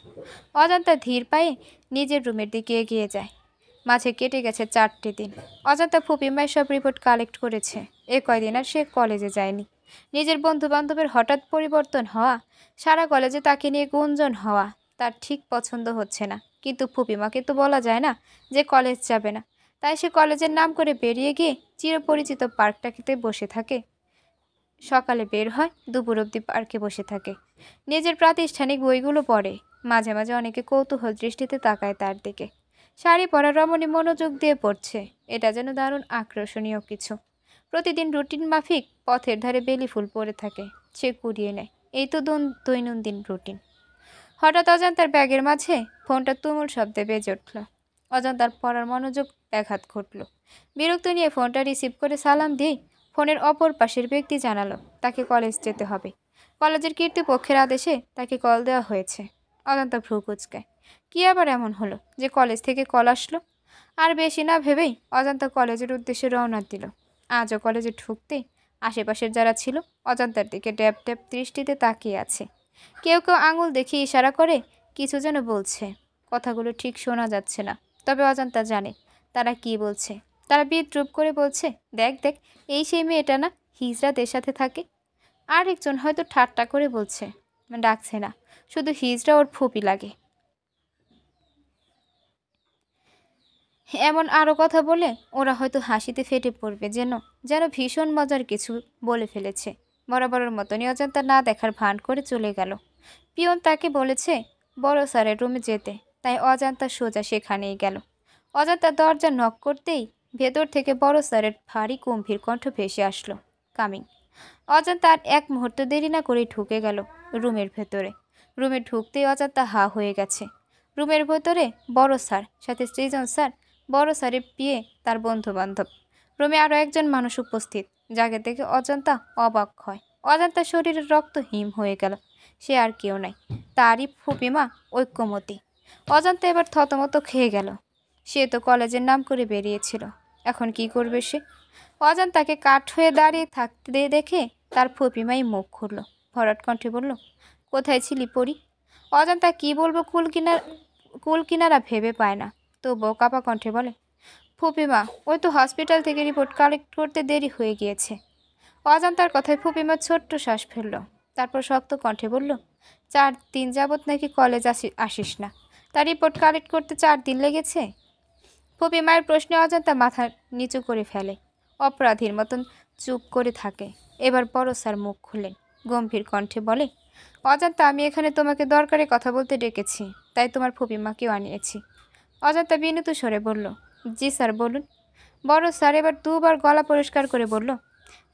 অজান্তা ধীর পায়ে নিজের রুমের দিকে এগিয়ে যায়। মাঝে কেটে গেছে 4টে দিন। অজান্তা ফুপিমায় সব রিপোর্ট কালেক্ট করেছে। কয়দিন আর সে কলেজে যায়নি। নিজের বন্ধু বান্ধবের হঠাৎ পরিবর্তন হওয়া, সারা কলেজে তাকে নিয়ে গুঞ্জন হওয়া তার ঠিক পছন্দ হচ্ছে না। কিন্তু ফুপিমাকে তো বলা যায় না যে কলেজ যাবে না। তাই সে কলেজের নাম করে বেরিয়ে গিয়ে চিরপরিচিত পার্কটাতে বসে থাকে। সকালে বের হয়, দুপুর অবধি পার্কে বসে থাকে। নিজের প্রাতিষ্ঠানিক বইগুলো পড়ে। মাঝে মাঝে অনেকে কৌতূহল দৃষ্টিতে তাকায় তার দিকে। শাড়ি পরা রমণী মনোযোগ দিয়ে পড়ছে। এটা যেন দারুণ আকর্ষণীয় কিছু। প্রতিদিন রুটিন মাফিক পথের ধারে বেলি ফুল পড়ে থাকে। সে কুড়িয়ে নেয়। এই তো দৈনন্দিন রুটিন। হঠাৎ অজান্তার ব্যাগের মাঝে ফোনটা তুমুল শব্দে বেজে উঠল। অজান্তার পড়ার মনোযোগ ব্যাঘাত ঘটল। বিরক্ত নিয়ে ফোনটা রিসিভ করে সালাম দিয়ে ফোনের অপর পাশের ব্যক্তি জানালো তাকে কলেজ যেতে হবে। কলেজের কর্তৃপক্ষের আদেশে তাকে কল দেওয়া হয়েছে। অজান্তা ভ্রু কুঁচকায়। কি আবার এমন হলো যে কলেজ থেকে কল আসলো? আর বেশি না ভেবেই অজান্তা কলেজের উদ্দেশ্যে রওনা দিল। আজও কলেজে ঢুকতেই আশেপাশের যারা ছিল অজান্তার দিকে ড্যাব ড্যাব দৃষ্টিতে তাকিয়ে আছে। কেউ কেউ আঙুল দেখিয়ে ইশারা করে কিছু যেন বলছে। কথাগুলো ঠিক শোনা যাচ্ছে না, তবে অজান্তা জানে তারা কি বলছে। তারা বিদ্রূপ করে বলছে, দেখ দেখ, এই সেই মেয়েটা না, হিজড়াদের সাথে থাকে। আর একজন হয়তো ঠাট্টা করে বলছে, ডাকছে না, শুধু হিজড়া ওর ফুপি লাগে। এমন আরও কথা বলে ওরা হয়তো হাসিতে ফেটে পড়বে, যেন যেন ভীষণ মজার কিছু বলে ফেলেছে। বরাবরের মতনই অজান্তা না দেখার ভান করে চলে গেল। পিয়ন তাকে বলেছে বড় স্যারের রুমে যেতে, তাই অজান্তা সোজা সেখানেই গেল। অজান্তা দরজা নক করতেই ভেতর থেকে বড় স্যারের ভারী গম্ভীর কণ্ঠ ভেসে আসলো, কামিং। অজান্তা আর এক মুহূর্ত দেরি না করেই ঢুকে গেল রুমের ভেতরে। রুমে ঢুকতেই অজান্তা হা হয়ে গেছে। রুমের ভেতরে বড় স্যার, সাথে সৃজন স্যার, বড় স্যারের বিয়ে, তার বন্ধু বান্ধব। রুমে আরও একজন মানুষ উপস্থিত, যাকে দেখে অজান্তা অবাক হয়। অজান্তার শরীরের রক্ত হিম হয়ে গেল। সে আর কেউ নাই, তারই ফুপিমা ঐক্যমতী। অজান্তা এবার থতমত খেয়ে গেল। সে তো কলেজের নাম করে বেরিয়েছিল, এখন কি করবে সে? অজান্তাকে কাঠ হয়ে দাঁড়িয়ে থাকতে দেখে তার ফুপিমাই মুখ খুলল। ভরাট কণ্ঠে বলল, কোথায় ছিলি পরি? অজান্তা কি বলবো কুল কিনারা ভেবে পায় না। তবুও কাপা কণ্ঠে বলে, ফুপিমা, ওই তো হসপিটাল থেকে রিপোর্ট কালেক্ট করতে দেরি হয়ে গিয়েছে। অজান্তার কথায় ফুপিমা ছোট্ট শ্বাস ফেলল। তারপর শক্ত কণ্ঠে বলল, 4 দিন যাবৎ নাকি কলেজ আসিস না, তার রিপোর্ট কালেক্ট করতে 4 দিন লেগেছে? ফুপিমায়ের প্রশ্নে অজান্তা মাথা নিচু করে ফেলে, অপরাধীর মতন চুপ করে থাকে। এবার বড় স্যার মুখ খুললেন, গম্ভীর কণ্ঠে বলে, অজান্তা, আমি এখানে তোমাকে দরকারি কথা বলতে ডেকেছি, তাই তোমার ফুপিমাকেও আনিয়েছি। অজান্তা বিনীত স্বরে বলল, জি স্যার, বলুন। বড় স্যার এবার 2বার গলা পরিষ্কার করে বলল,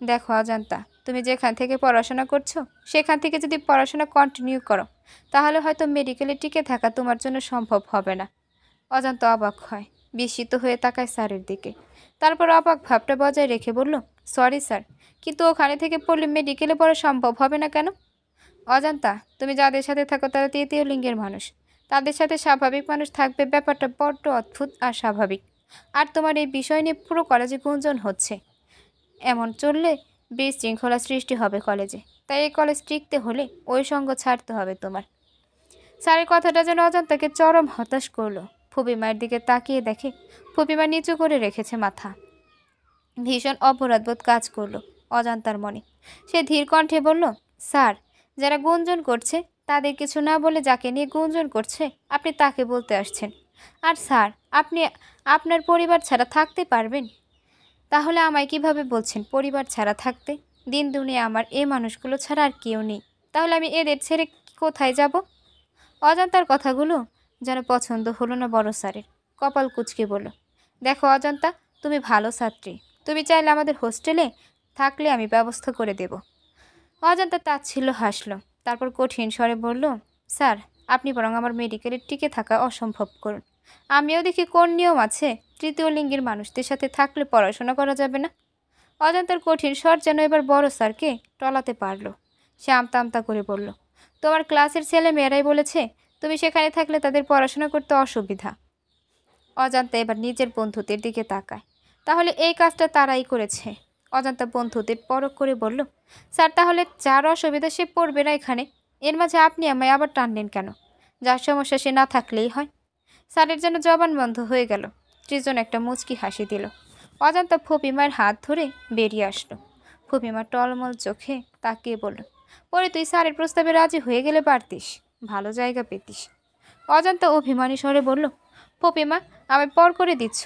দেখো অজান্তা, তুমি যেখান থেকে পড়াশোনা করছো সেখান থেকে যদি পড়াশোনা কন্টিনিউ করো, তাহলে হয়তো মেডিকেলে টিকে থাকা তোমার জন্য সম্ভব হবে না। অজান্তা অবাক হয়, বিস্মিত হয়ে তাকায় স্যারের দিকে। তারপর অবাক ভাবটা বজায় রেখে বলল, সরি স্যার, কিন্তু ওখানে থেকে পড়লে মেডিকেলে পড়া সম্ভব হবে না কেন? অজান্তা, তুমি যাদের সাথে থাকো তারা তৃতীয় লিঙ্গের মানুষ। তাদের সাথে স্বাভাবিক মানুষ থাকবে, ব্যাপারটা বড্ড অদ্ভুত আর স্বাভাবিক। আর তোমার এই বিষয় নিয়ে পুরো কলেজে গুঞ্জন হচ্ছে। এমন চললে বিশৃঙ্খলা সৃষ্টি হবে কলেজে। তাই এই কলেজ টিকতে হলে ওই সঙ্গ ছাড়তে হবে তোমার। স্যারের কথাটা যেন অজান্তাকে চরম হতাশ করলো। ফুপিমায়ের দিকে তাকিয়ে দেখে ফুপিমা নিচু করে রেখেছে মাথা। ভীষণ অপরাধবোধ কাজ করলো অজান্তার মনে। সে ধীর কণ্ঠে বলল, স্যার, যারা গুঞ্জন করছে তাদের কিছু না বলে যাকে নিয়ে গুঞ্জন করছে আপনি তাকে বলতে আসছেন। আর স্যার, আপনি আপনার পরিবার ছাড়া থাকতে পারবেন? তাহলে আমায় কিভাবে বলছেন পরিবার ছাড়া থাকতে? দিন দুনিয়া আমার এই মানুষগুলো ছাড়া আর কেউ নেই। তাহলে আমি এদের ছেড়ে কোথায় যাব? অজান্তার কথাগুলো যেন পছন্দ হলো না বড় স্যারের। কপাল কুঁচকে বলল, দেখো অজান্তা, তুমি ভালো ছাত্রী, তুমি চাইলে আমাদের হোস্টেলে থাকলে আমি ব্যবস্থা করে দেব। অজান্তা তাচ্ছিল্য হাসল, তারপর কঠিন স্বরে বলল, স্যার, আপনি বরং আমার মেডিকেলে টিকে থাকা অসম্ভব করুন। আমিও দেখি কোন নিয়ম আছে তৃতীয় লিঙ্গের মানুষদের সাথে থাকলে পড়াশোনা করা যাবে না। অজান্তার কঠিন স্বর যেন এবার বড় স্যারকে টলাতে পারল। সে আমতা আমতা করে বলল, তোমার ক্লাসের ছেলে মেয়েরাই বলেছে তুমি সেখানে থাকলে তাদের পড়াশোনা করতে অসুবিধা। অজান্তা এবার নিজের বন্ধুদের দিকে তাকায়। তাহলে এই কাজটা তারাই করেছে। অজান্তা বন্ধুদের পরখ করে বলল, স্যার, তাহলে যার অসুবিধা সে পড়বে না এখানে। এর মাঝে আপনি আমায় আবার টানলেন কেন? যার সমস্যা সে না থাকলেই হয়। স্যারের যেন জবান বন্ধ হয়ে গেল। সৃজন একটা মুচকি হাসি দিল। অজান্তা ফুপিমার হাত ধরে বেরিয়ে আসলো। ফুপিমা টলমল চোখে তাকিয়ে বলল, পরে তুই স্যারের প্রস্তাবে রাজি হয়ে গেলে পারতিস, ভালো জায়গা পেতিস। অজান্তা অভিমানী স্বরে বলল, ফুপিমা, আমায় পর করে দিচ্ছ?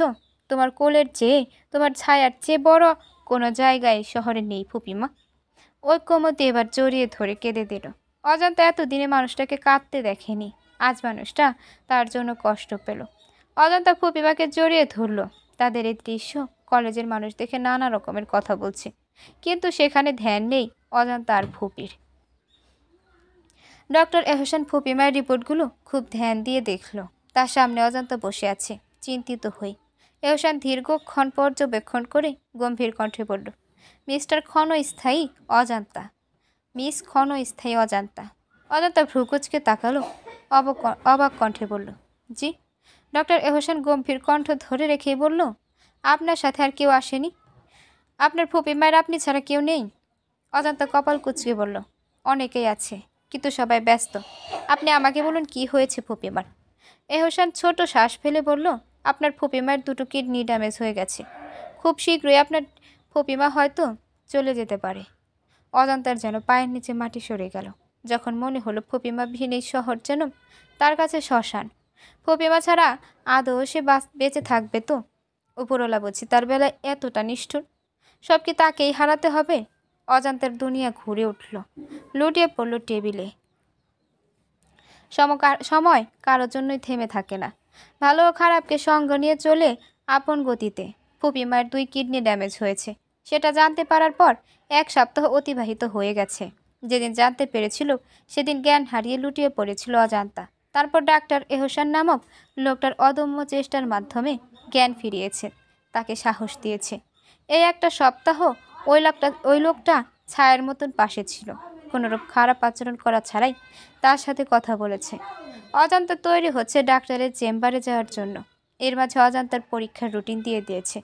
তোমার কোলের চেয়ে, তোমার ছায়ার চেয়ে বড় কোনো জায়গায় শহরে নেই ফুপিমা। ঐক্যমতি এবার জড়িয়ে ধরে কেঁদে দিল। অজান্তা এতদিনে মানুষটাকে কাঁদতে দেখেনি, আজ মানুষটা তার জন্য কষ্ট পেল। অজান্তা ফুপিমাকে জড়িয়ে ধরল। তাদের এই দৃশ্য কলেজের মানুষ দেখে নানা রকমের কথা বলছে, কিন্তু সেখানে ধ্যান নেই অজান্তা আর ফুপির। ডক্টর এহসান ফুপিমার রিপোর্টগুলো খুব ধ্যান দিয়ে দেখল। তার সামনে অজান্তা বসে আছে, চিন্তিত হই। এহসান দীর্ঘক্ষণ পর্যবেক্ষণ করে গম্ভীর কণ্ঠে বলল, মিস্টার ক্ষণস্থায়ী অজান্তা, মিস ক্ষণস্থায়ী অজান্তা। অজান্তা ভ্রুকুচকে তাকালো, অবাক কণ্ঠে বলল, জি। ডক্টর এহসান গম্ভীর কণ্ঠ ধরে রেখেই বলল, আপনার সাথে আর কেউ আসেনি? আপনার ফুপিমায়ের আপনি ছাড়া কেউ নেই? অজান্তা কপাল কুচকে বলল, অনেকেই আছে, কিন্তু সবাই ব্যস্ত। আপনি আমাকে বলুন কি হয়েছে ফুপিমার? এহসান ছোট শ্বাস ফেলে বলল, আপনার ফুপিমার দুটো কিডনি ড্যামেজ হয়ে গেছে। খুব শীঘ্রই আপনার ফুপিমা হয়তো চলে যেতে পারে। অজান্তার যেন পায়ের নিচে মাটি সরে গেল যখন মনে হলো ফুপিমা বিহীন এই শহর যেন তার কাছে শ্মশান। ফুপিমা ছাড়া আদৌ সে বেঁচে থাকবে তো? উপরওয়ালা বুঝি তার বেলায় এতটা নিষ্ঠুর? সব কি তাকেই হারাতে হবে? অজান্তার দুনিয়া ঘুরে উঠল, লুটিয়ে পড়ল টেবিলে। সময় কারোর জন্যই থেমে থাকে না। ভালো ও খারাপকে সঙ্গ নিয়ে চলে আপন গতিতে। ফুপিমার 2 কিডনি ড্যামেজ হয়েছে, সেটা জানতে পারার পর 1 সপ্তাহ অতিবাহিত হয়ে গেছে। যেদিন জানতে পেরেছিল সেদিন জ্ঞান হারিয়ে লুটিয়ে পড়েছিল অজান্তা। তারপর ডাক্তার এহসান নামক লোকটার অদম্য চেষ্টার মাধ্যমে জ্ঞান ফিরিয়েছে, তাকে সাহস দিয়েছে। এই একটা সপ্তাহ ওই লোকটা ছায়ার মতন পাশে ছিল, কোনোরূপ খারাপ আচরণ করা ছাড়াই তার সাথে কথা বলেছে। অজান্তা তৈরি হচ্ছে ডাক্তারের চেম্বারে যাওয়ার জন্য। এর মাঝে অজান্তার পরীক্ষার রুটিন দিয়ে দিয়েছে।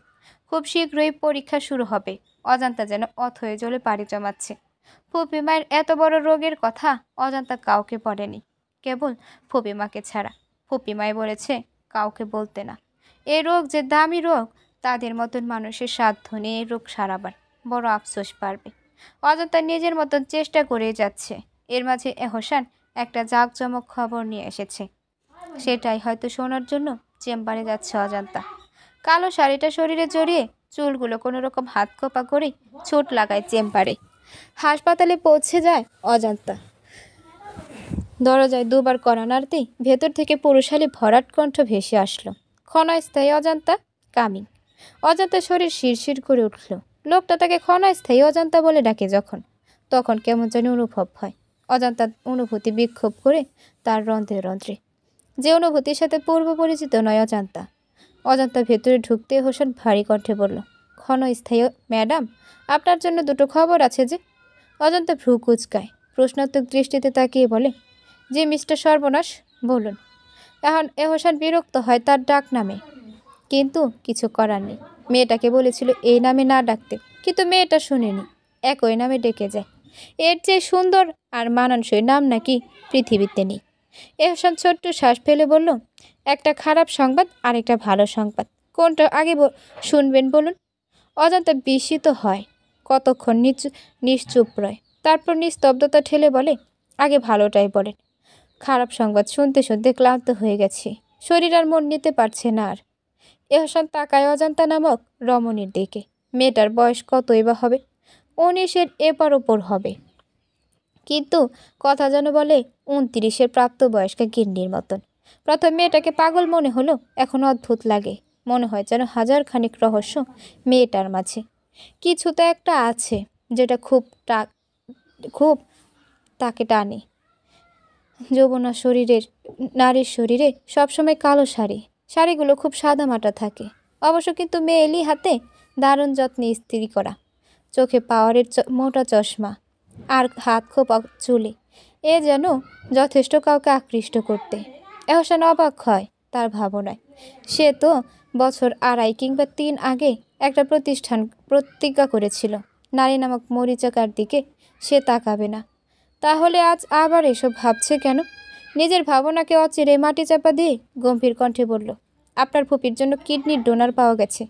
খুব শীঘ্রই পরীক্ষা শুরু হবে। অজান্তা যেন অথয়ে জলে পাড়ি জমাচ্ছে। ফুপিমায়ের এত বড় রোগের কথা অজান্তা কাউকে বলেনি, কেবল ফুপিমাকে ছাড়া। ফুপিমায় বলেছে কাউকে বলতে না। এই রোগ যে দামি রোগ, তাদের মতন মানুষের সাধ্য নেই এই রোগ সারাবার। বড় আফসোস পারবে। অজান্তা নিজের মতন চেষ্টা করে যাচ্ছে। এর মাঝে এহসান একটা জাঁকজমক খবর নিয়ে এসেছে। সেটাই হয়তো শোনার জন্য চেম্বারে যাচ্ছে অজান্তা। কালো শাড়িটা শরীরে জড়িয়ে চুলগুলো কোনো রকম হাত কোপা করে ছুট লাগায় চেম্বারে। হাসপাতালে পৌঁছে যায় অজান্তা। দরজায় 2 বার কড়া নাড়তেই ভেতর থেকে পুরুষালী ভরাট কণ্ঠ ভেসে আসলো, ক্ষণস্থায়ী অজান্তা, কামিং। অজান্তা শরীর শিরশির করে উঠল। লোকটা তাকে ক্ষণস্থায়ী অজান্তা বলে ডাকে যখন, তখন কেমন জানি অনুভব হয়। অজান্তার অনুভূতি বিক্ষোভ করে তার রন্ধ্রে রন্ধ্রে, যে অনুভূতির সাথে পূর্ব পরিচিত নয় অজান্তা। অজান্তা ভেতরে ঢুকতে হোসেন ভারী কণ্ঠে বলল, ক্ষণস্থায়ী ম্যাডাম, আপনার জন্য 2টো খবর আছে যে। অজান্তা ভ্রু কুচকায়, প্রশ্নাত্মক দৃষ্টিতে তাকিয়ে বলে, যে মিস্টার সর্বনাশ, বলুন। এখন এহসান বিরক্ত হয় তার ডাক নামে, কিন্তু কিছু করার নেই। মেয়েটাকে বলেছিল এই নামে না ডাকতে, কিন্তু মেয়েটা শুনেনি, একই নামে ডেকে যায়। এর চেয়ে সুন্দর আর মানানসই নাম নাকি পৃথিবীতে নেই। এহসান ছোট্ট শ্বাস ফেলে বলল, একটা খারাপ সংবাদ আর একটা ভালো সংবাদ, কোনটা আগে শুনবেন বলুন। অজান্তা বিস্মিত হয়, কতক্ষণ নিশ্চুপ রয়, তারপর নিস্তব্ধতা ঠেলে বলে, আগে ভালোটাই বলেন। খারাপ সংবাদ শুনতে শুনতে ক্লান্ত হয়ে গেছি, শরীর আর মন নিতে পারছে না আর। এহসান তাকায় অজান্তা নামক রমণীর দিকে। মেয়েটার বয়স কতই বা হবে, 19-এর এপার ওপর হবে, কিন্তু কথা যেন বলে 29-এর প্রাপ্তবয়স্কা গিন্নির মতন। প্রথম মেয়েটাকে পাগল মনে হলো, এখন অদ্ভুত লাগে। মনে হয় যেন হাজার খানিক রহস্য মেয়েটার মাঝে। কিছু তো একটা আছে যেটা খুব তাকে টানে। যৌবনা নারীর শরীরে সবসময় কালো শাড়িগুলো খুব সাদামাটা থাকে অবশ্য, কিন্তু মেয়েলি হাতে দারুণ যত্নে ইস্ত্রি করা, চোখে পাওয়ারের মোটা চশমা, আর হাত খোপা চুলে, এ যেন যথেষ্ট কাউকে আকৃষ্ট করতে। এহসান অবাক হয় তার ভাবনায়। সে তো বছর 2.5 কিংবা 3 আগে একটা প্রতিজ্ঞা করেছিল, নারী নামক মরিচাকার দিকে সে তাকাবে না। তাহলে আজ আবার এসব ভাবছে কেন? নিজের ভাবনাকে অচিরে মাটি চাপা দিয়ে গম্ভীর কণ্ঠে বলল, আপনার ফুপির জন্য কিডনির ডোনার পাওয়া গেছে,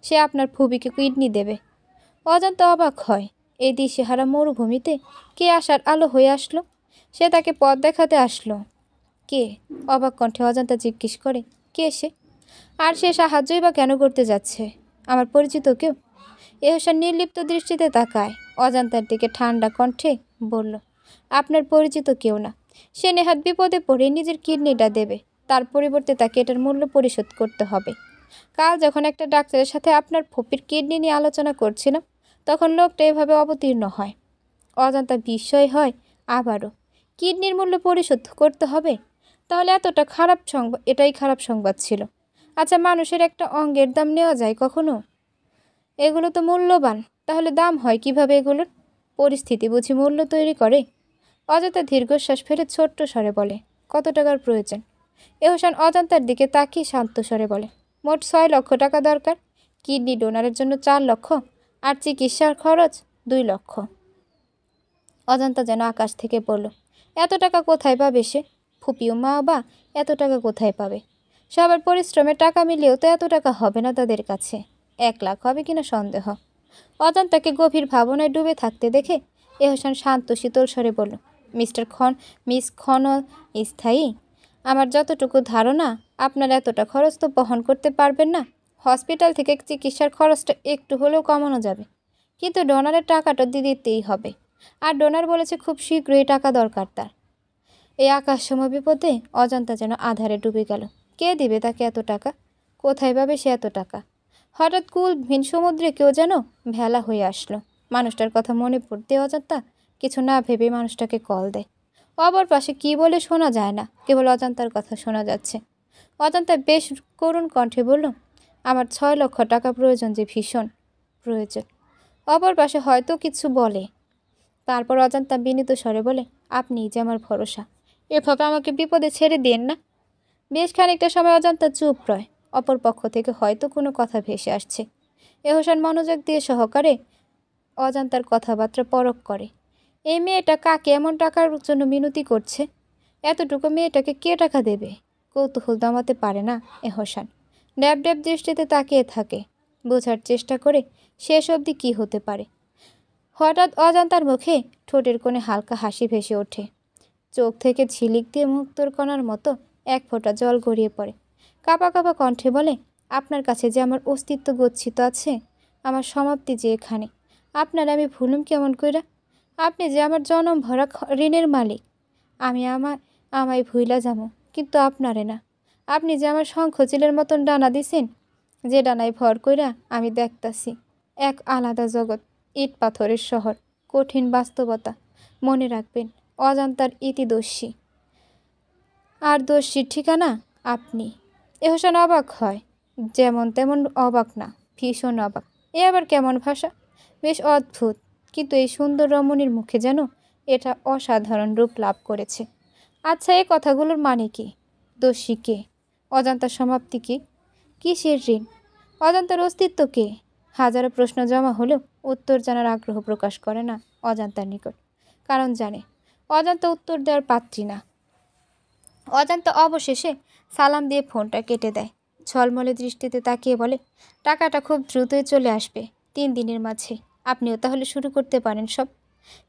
সে আপনার ফুপিকে কিডনি দেবে। অজান্তা অবাক হয়, এই দিশেহারা মরুভূমিতে কে আসার আলো হয়ে আসলো? সে তাকে পথ দেখাতে আসলো। কে? অবাক কণ্ঠে অজান্তা জিজ্ঞেস করে, কে সে? আর সে সাহায্যই বা কেন করতে যাচ্ছে? আমার পরিচিত কেউ? এহসান নির্লিপ্ত দৃষ্টিতে তাকায় অজান্তার দিকে, ঠান্ডা কণ্ঠে বলল, আপনার পরিচিত কেউ না। সে নেহাত বিপদে পড়ে নিজের কিডনিটা দেবে, তার পরিবর্তে তাকে এটার মূল্য পরিশোধ করতে হবে। কাল যখন একটা ডাক্তারের সাথে আপনার ফুপির কিডনি নিয়ে আলোচনা করছিলাম, তখন লোকটা এভাবে অবতীর্ণ হয়। অজান্তা বিস্ময় হয় আবারও। কিডনির মূল্য পরিশোধ করতে হবে? তাহলে এটাই খারাপ সংবাদ ছিল। আচ্ছা, মানুষের একটা অঙ্গের দাম নেওয়া যায় কখনো? এগুলো তো মূল্যবান, তাহলে দাম হয় কিভাবে এগুলোর? পরিস্থিতি বুঝি মূল্য তৈরি করে? অজান্তা দীর্ঘশ্বাস ফেলে ছোট্ট স্বরে বলে, কত টাকার প্রয়োজন? এহসান অজান্তার দিকে তাকিয়ে শান্ত স্বরে বলে, মোট 6 লক্ষ টাকা দরকার। কিডনি ডোনারের জন্য 4 লক্ষ, আর চিকিৎসার খরচ 2 লক্ষ। অজান্তা যেন আকাশ থেকে বলল, এত টাকা কোথায় পাবে সে? ফুপিও মা বা এত টাকা কোথায় পাবে? সবার পরিশ্রমে টাকা মিলিয়েও তো এত টাকা হবে না তাদের কাছে। 1 লাখ হবে কিনা সন্দেহ। অজান্তাকে গভীর ভাবনায় ডুবে থাকতে দেখে এহসান শান্ত শীতল স্বরে বলল, মিস স্থায়ী, আমার যতটুকু ধারণা আপনার এতটা খরচ তো বহন করতে পারবেন না। হসপিটাল থেকে চিকিৎসার খরচটা একটু হলেও কমানো যাবে, কিন্তু ডোনারের টাকাটা দিতেই হবে। আর ডোনার বলেছে খুব শীঘ্রই টাকা দরকার তার। এই আকাশসম বিপদে অজান্তা যেন আধারে ডুবে গেল। কে দিবে তাকে এত টাকা? কোথায় পাবে সে এত টাকা? হঠাৎ ভিন সমুদ্রে কেউ যেন ভেলা হয়ে আসলো। মানুষটার কথা মনে পড়তে অজান্তা কিছু না ভেবে মানুষটাকে কল দেয়। অপর পাশে কি বলে শোনা যায় না, কেবল অজান্তার কথা শোনা যাচ্ছে। অজান্তা বেশ করুণ কণ্ঠে বলল, আমার 6 লক্ষ টাকা প্রয়োজন, যে ভীষণ প্রয়োজন। অপর পাশে হয়তো কিছু বলে, তারপর অজান্তা বিনীত স্বরে বলে, আপনিই যে আমার ভরসা, এভাবে আমাকে বিপদে ছেড়ে দেন না। বেশ খানিকটা সময় অজান্তা চুপ রয়। অপর পক্ষ থেকে হয়তো কোনো কথা ভেসে আসছে। এহসান মনোযোগ দিয়ে সহকারে অজান্তার কথাবার্তা পরখ করে। এই মেয়েটা কাকে এমন টাকার জন্য মিনতি করছে? এতটুকু মেয়েটাকে কে টাকা দেবে? কৌতূহল দমাতে পারে না এহসান। ড্যাব ড্যাব দৃষ্টিতে তাকিয়ে থাকে, বোঝার চেষ্টা করে শেষ অবধি কী হতে পারে। হঠাৎ অজান্তার মুখে ঠোঁটের কোণে হালকা হাসি ভেসে ওঠে। চোখ থেকে ঝিলিক দিয়ে মুক্তোর কণার মতো 1 ফোঁটা জল গড়িয়ে পড়ে। কাঁপা কাঁপা কণ্ঠে বলে, আপনার কাছে যে আমার অস্তিত্ব গচ্ছিত আছে, আমার সমাপ্তি যে এখানে, আপনার আমি ভুলুম কেমন কইরা? আপনি যে আমার জনম ভরা ঋণের মালিক, আমি আমায় ভুইলা যাবো, কিন্তু আপনারে না। আপনি যে আমার শঙ্খচিলের মতন ডানা দিছেন, যে ডানায় ভর কইরা আমি দেখতাছি এক আলাদা জগৎ, ইট পাথরের শহর, কঠিন বাস্তবতা। মনে রাখবেন, অজান্তার ইতিদস্যি, আর দস্যির ঠিকানা আপনি। এহসান অবাক হয়, যেমন তেমন অবাক না, ভীষণ অবাক। এ আবার কেমন ভাষা? বেশ অদ্ভুত, কিন্তু এই সুন্দর রমণীর মুখে যেন এটা অসাধারণ রূপ লাভ করেছে। আচ্ছা, এই কথাগুলোর মানে কি? দস্যি কে? অজান্তার সমাপ্তি কি? কিসের ঋণ? অজান্তার অস্তিত্ব কে? হাজারো প্রশ্ন জমা হলেও উত্তর জানার আগ্রহ প্রকাশ করে না অজান্তার নিকট, কারণ জানে অজান্তা উত্তর দেওয়ার পাত্রী না। অজান্তা অবশেষে সালাম দিয়ে ফোনটা কেটে দেয়। ঝলমলে দৃষ্টিতে তাকিয়ে বলে, টাকাটা খুব দ্রুতই চলে আসবে, 3 দিনের মাঝে। আপনিও তাহলে শুরু করতে পারেন সব।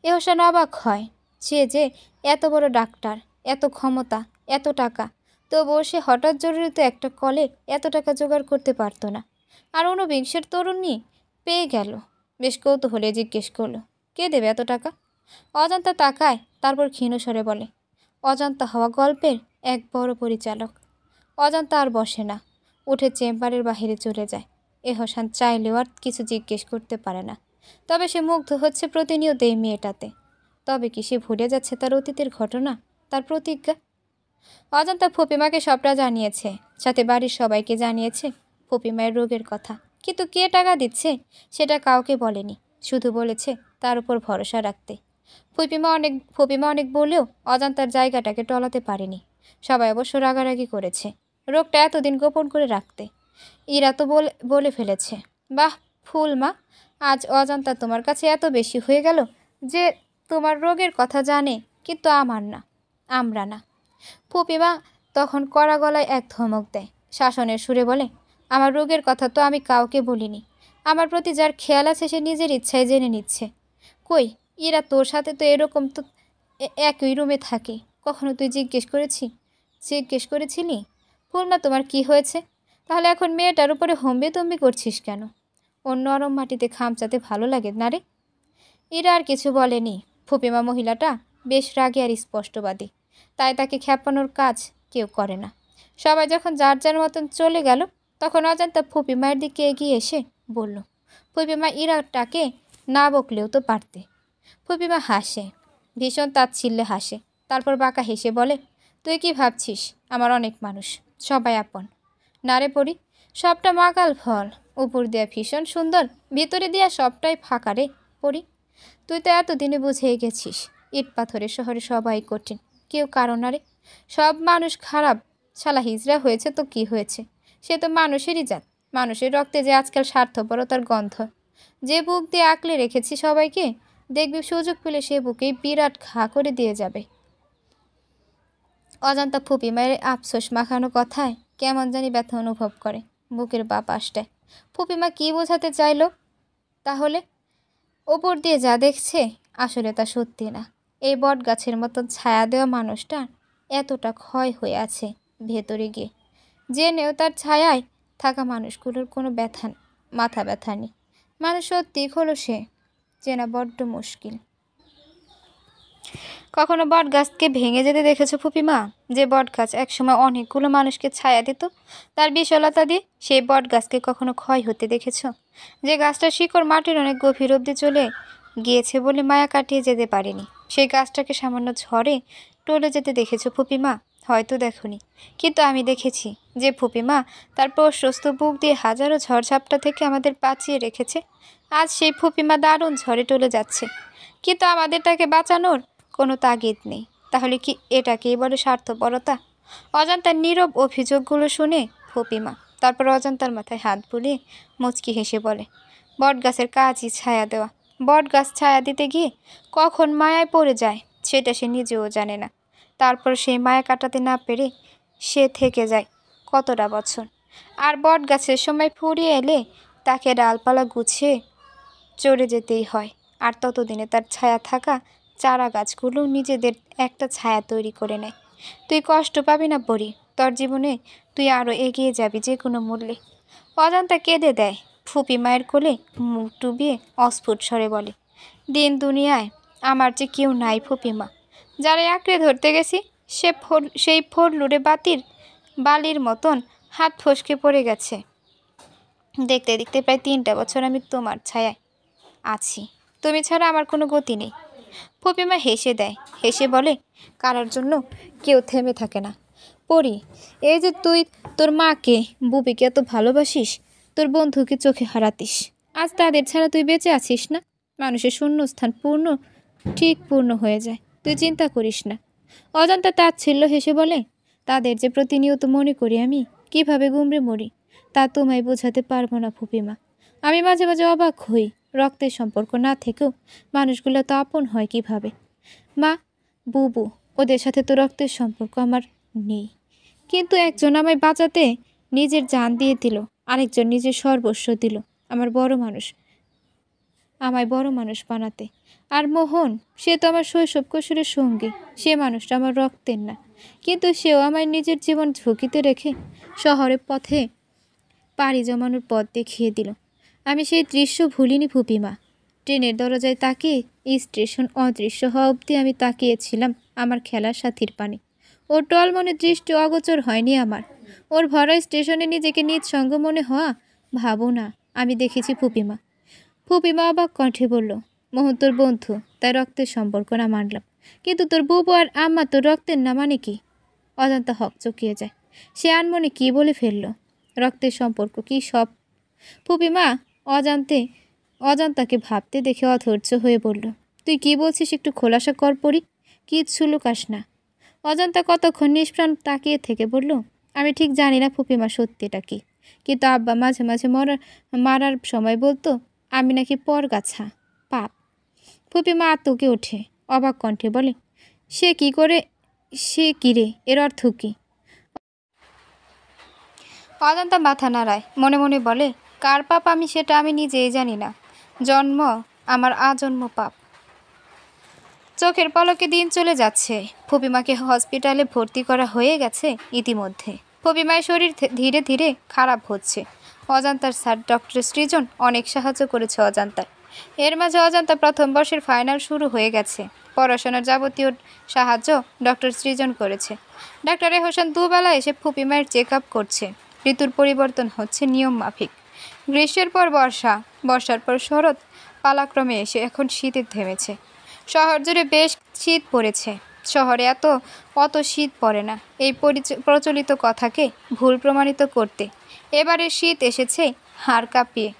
এহসান অবাক হয়, সে যে এত বড় ডাক্তার, এত ক্ষমতা, এত টাকা, তবুও সে হঠাৎ জরুরিতে একটা কলে এত টাকা জোগাড় করতে পারতো না। আর ঊনবিংশের তরুণী পেয়ে গেল। বেশ কৌতূহলে জিজ্ঞেস করলো, কে দেবে এত টাকা? অজান্তা তাকায়, তারপর ক্ষীণ স্বরে বলে, অজান্তা হওয়া গল্পের এক বড় পরিচালক। অজান্তা আর বসে না, উঠে চেম্বারের বাহিরে চলে যায়। এহসান চাইলেও আর কিছু জিজ্ঞেস করতে পারে না। তবে সে মুগ্ধ হচ্ছে প্রতিনিয়ত এই মেয়েটাতে। তবে কি সে ভুলে যাচ্ছে তার অতীতের ঘটনা, তার প্রতিজ্ঞা? অজান্তা ফুপিমাকে সবটা জানিয়েছে, সাথে বাড়ির সবাইকে জানিয়েছে ফুপিমায়ের রোগের কথা। কিন্তু কে টাকা দিচ্ছে সেটা কাউকে বলেনি, শুধু বলেছে তার উপর ভরসা রাখতে। ফুপিমা অনেক বলেও অজান্তার জায়গাটাকে টলাতে পারেনি। সবাই অবশ্য রাগারাগি করেছে রোগটা এতদিন গোপন করে রাখতে। ইরা তো বলে ফেলেছে, বাহ ফুল মা, আজ অজান্তা তোমার কাছে এত বেশি হয়ে গেল যে তোমার রোগের কথা জানে, কিন্তু আমরা না। ফুপিমা তখন কড়া গলায় এক ধমক দেয়, শাসনের সুরে বলে, আমার রোগের কথা তো আমি কাউকে বলিনি। আমার প্রতি যার খেয়াল আছে সে নিজের ইচ্ছায় জেনে নিচ্ছে। কই, এরা তোর সাথে তো এরকম তো একই রুমে থাকে, কখনো তুই জিজ্ঞেস করেছিলি ফুলমা তোমার কি হয়েছে? তাহলে এখন মেয়েটার উপরে হম্বিতম্বি করছিস কেন? ওর নরম মাটিতে খামচাতে ভালো লাগে না রে? এরা আর কিছু বলেনি। ফুপিমা মহিলাটা বেশ রাগী আর স্পষ্টবাদী, তাই তাকে খেপানোর কাজ কেউ করে না। সবাই যখন যার যার মতন চলে গেল, তখন অজান্তা ফুপিমায়ের দিকে এগিয়ে এসে বলল, ফুপিমা, ইরাটাকে না বকলেও তো পারতে। ফুপিমা হাসে, ভীষণ তাচ্ছিল্যে হাসে, তারপর বাঁকা হেসে বলে, তুই কি ভাবছিস আমার অনেক মানুষ, সবাই আপন? না রে পড়ি, সবটা মাকাল ফল, উপর দিয়া ভীষণ সুন্দর, ভিতরে দিয়া সবটাই ফাঁকা রে পড়ি। তুই তো এতদিনে বুঝেই গেছিস ইট পাথরের শহরে সবাই কঠিন, কেউ কারো না রে। সব মানুষ খারাপ, শালা হিজড়া হয়েছে তো কি হয়েছে, সে তো মানুষেরই জাত। মানুষের রক্তে যে আজকাল স্বার্থপরতার গন্ধ। যে বুক দিয়ে আঁকলে রেখেছি সবাইকে, দেখবি সুযোগ পেলে সে বুকেই বিরাট ঘা করে দিয়ে যাবে। অজান্তা ফুপিমায়ের আফসোস মাখানো কথায় কেমন জানি ব্যথা অনুভব করে বুকের বাঁ পাশটায়। ফুপিমা কি বোঝাতে চাইল তাহলে? ওপর দিয়ে যা দেখছে আসলে তা সত্যি না। এই বট গাছের মতন ছায়া দেওয়া মানুষটা এতটা ক্ষয় হয়ে আছে ভেতরে গিয়ে, জেনেও তার ছায়ায় থাকা মানুষগুলোর কোনো মাথা ব্যথা নেই। মানুষ সত্যি হলো সে চেনা বড্ড মুশকিল। কখনো বট গাছকে ভেঙে যেতে দেখেছো ফুপিমা? যে বট গাছ একসময় অনেকগুলো মানুষকে ছায়া দিত তার বিশালতা দিয়ে, সেই বট গাছকে কখনো ক্ষয় হতে দেখেছো? যে গাছটার শিকড় মাটির অনেক গভীর অবধি চলে গিয়েছে বলে মায়া কাটিয়ে যেতে পারেনি, সেই গাছটাকে সামান্য ঝড়ে টলে যেতে দেখেছো ফুপিমা? হয়তো দেখোনি, কিন্তু আমি দেখেছি যে ফুপিমা তার প্রশস্ত বুক দিয়ে হাজারো ঝড়ঝাপটা থেকে আমাদের বাঁচিয়ে রেখেছে। আজ সেই ফুপিমা দারুণ ঝড়ে টলে যাচ্ছে, কিন্তু আমাদের তাকে বাঁচানোর কোনো তাগিদ নেই। তাহলে কি এটাকেই বলে স্বার্থপরতা? অজান্তার নীরব অভিযোগগুলো শুনে ফুপিমা তারপর অজান্তার মাথায় হাত বুলিয়ে মুচকি হেসে বলে, বট গাছের কাজই ছায়া দেওয়া। বট গাছ ছায়া দিতে গিয়ে কখন মায়ায় পড়ে যায় সেটা সে নিজেও জানে না। তারপর সেই মায়া কাটাতে না পেরে সে থেকে যায় কতটা বছর। আর বট গাছের সময় ফুরিয়ে এলে তাকে ডালপালা গুছিয়ে চড়ে যেতেই হয়। আর ততদিনে তার ছায়া থাকা চারা গাছগুলো নিজেদের একটা ছায়া তৈরি করে নেয়। তুই কষ্ট পাবি না পড়ি, তোর জীবনে তুই আরও এগিয়ে যাবি যে কোনো মূল্যে। অজান্তা কেঁদে দেয়, ফুপি মায়ের কোলে মুখ ডুবিয়ে অস্ফুট স্বরে বলে, দিন দুনিয়ায় আমার যে কেউ নাই ফুপিমা। যারা আঁকড়ে ধরতে গেছি সেই ফোরলুড়ে বালির মতন হাত ফসকে পড়ে গেছে। দেখতে দেখতে প্রায় 3টা বছর আমি তোমার ছায়ায় আছি, তুমি ছাড়া আমার কোনো গতি নেই। ফুপিমা হেসে দেয়, হেসে বলে, কারার জন্য কেউ থেমে থাকে না পড়ি। এই যে তুই তোর মাকে বুবিকে এত ভালোবাসিস, তোর বন্ধুকে চোখে হারাতিস, আজ তাদের ছাড়া তুই বেঁচে আছিস না। মানুষের শূন্যস্থান পূর্ণ হয়ে যায়, তুই চিন্তা করিস না। অজান্তা তাচ্ছিল্য হেসে বলে, তাদের যে প্রতিনিয়ত মনে করি আমি কিভাবে গুমড়ে মরি তা তোমায় বোঝাতে পারবো না ফুপিমা। আমি মাঝে মাঝে অবাক হই, রক্তের সম্পর্ক না থেকেও মানুষগুলো তো আপন হয় কিভাবে। মা, বুবু, ওদের সাথে তো রক্তের সম্পর্ক আমার নেই, কিন্তু একজন আমায় বাঁচাতে নিজের জান দিয়ে দিল, আরেকজন নিজের সর্বস্ব দিল। আমার বড় মানুষ, আমায় বড় মানুষ বানাতে। আর মোহন, সে তো আমার শৈশব কৈশোরের সঙ্গী, সে মানুষটা আমার রক্তের না, কিন্তু সেও আমায় নিজের জীবন ঝুঁকিতে রেখে শহরের পথে পাড়ি জমানোর পথ দেখিয়ে দিল। আমি সেই দৃশ্য ভুলিনি ফুপিমা। ট্রেনের দরজায় তাকিয়ে স্টেশন অদৃশ্য হওয়া অবধি আমি তাকিয়েছিলাম আমার খেলার সাথীর পানে। ওর টলমনে দৃষ্টি অগোচর হয়নি আমার। ওর ভরা স্টেশনে নিজেকে নিঃসঙ্গ মনে হওয়া, ভাবো না আমি দেখেছি ফুপিমা। ফুপিমা অবাক কণ্ঠে বলল, মোহন তোর বন্ধু, তাই রক্তের সম্পর্ক না মানলাম, কিন্তু তোর বুবু আর আম্মা তোর রক্তের না মানে কি? অজান্তা হকচকিয়ে যায়। সে আনমনে কি বলে ফেলল? রক্তের সম্পর্ক কি সব? ফুপিমা অজান্তাকে ভাবতে দেখে অধৈর্য হয়ে বলল, তুই কি বলছিস একটু খোলাসা কর পড়ি, কিচ্ছু লুকাস না। অজান্তা কতক্ষণ নিষ্প্রাণ তাকিয়ে থেকে বলল, আমি ঠিক জানি না ফুপিমা সত্যিটা কি, কিন্তু আব্বা মাঝে মাঝে মারার সময় বলতো আমি নাকি পরগাছা, পাপ। ফুপিমা আতকে ওঠে, অবাক কণ্ঠে বলে, সে কি রে, এর অর্থ কি? অজান্তা মাথা নাড়ায়, মনে মনে বলে, কার পাপ সেটা আমি নিজেই জানি না। জন্ম আমার আজন্ম পাপ। চোখের পলকে দিন চলে যাচ্ছে। ফুপিমাকে হসপিটালে ভর্তি করা হয়ে গেছে ইতিমধ্যে। ফুপিমায়ের শরীর ধীরে ধীরে খারাপ হচ্ছে। অজান্তার স্যার ডক্টর সৃজন অনেক সাহায্য করেছে অজান্তার। এর মাঝে অজান্তা প্রথম বর্ষের ফাইনাল শুরু হয়ে গেছে। পড়াশোনার যাবতীয় সাহায্য ডক্টর সৃজন করেছে। ডাক্তার হোসেন দুবেলা এসে ফুপিমায়ের চেক আপ করছে। ঋতুর পরিবর্তন হচ্ছে নিয়ম মাফিক। গ্রীষ্মের পর বর্ষা, বর্ষার পর শরৎ, পালাক্রমে এসে এখন শীতে থেমেছে। শহর জুড়ে বেশ শীত পড়েছে। শহরে অত শীত পড়ে না, এই প্রচলিত কথাকে ভুল প্রমাণিত করতে এবারে শীত এসেছে হাড় কাঁপিয়ে,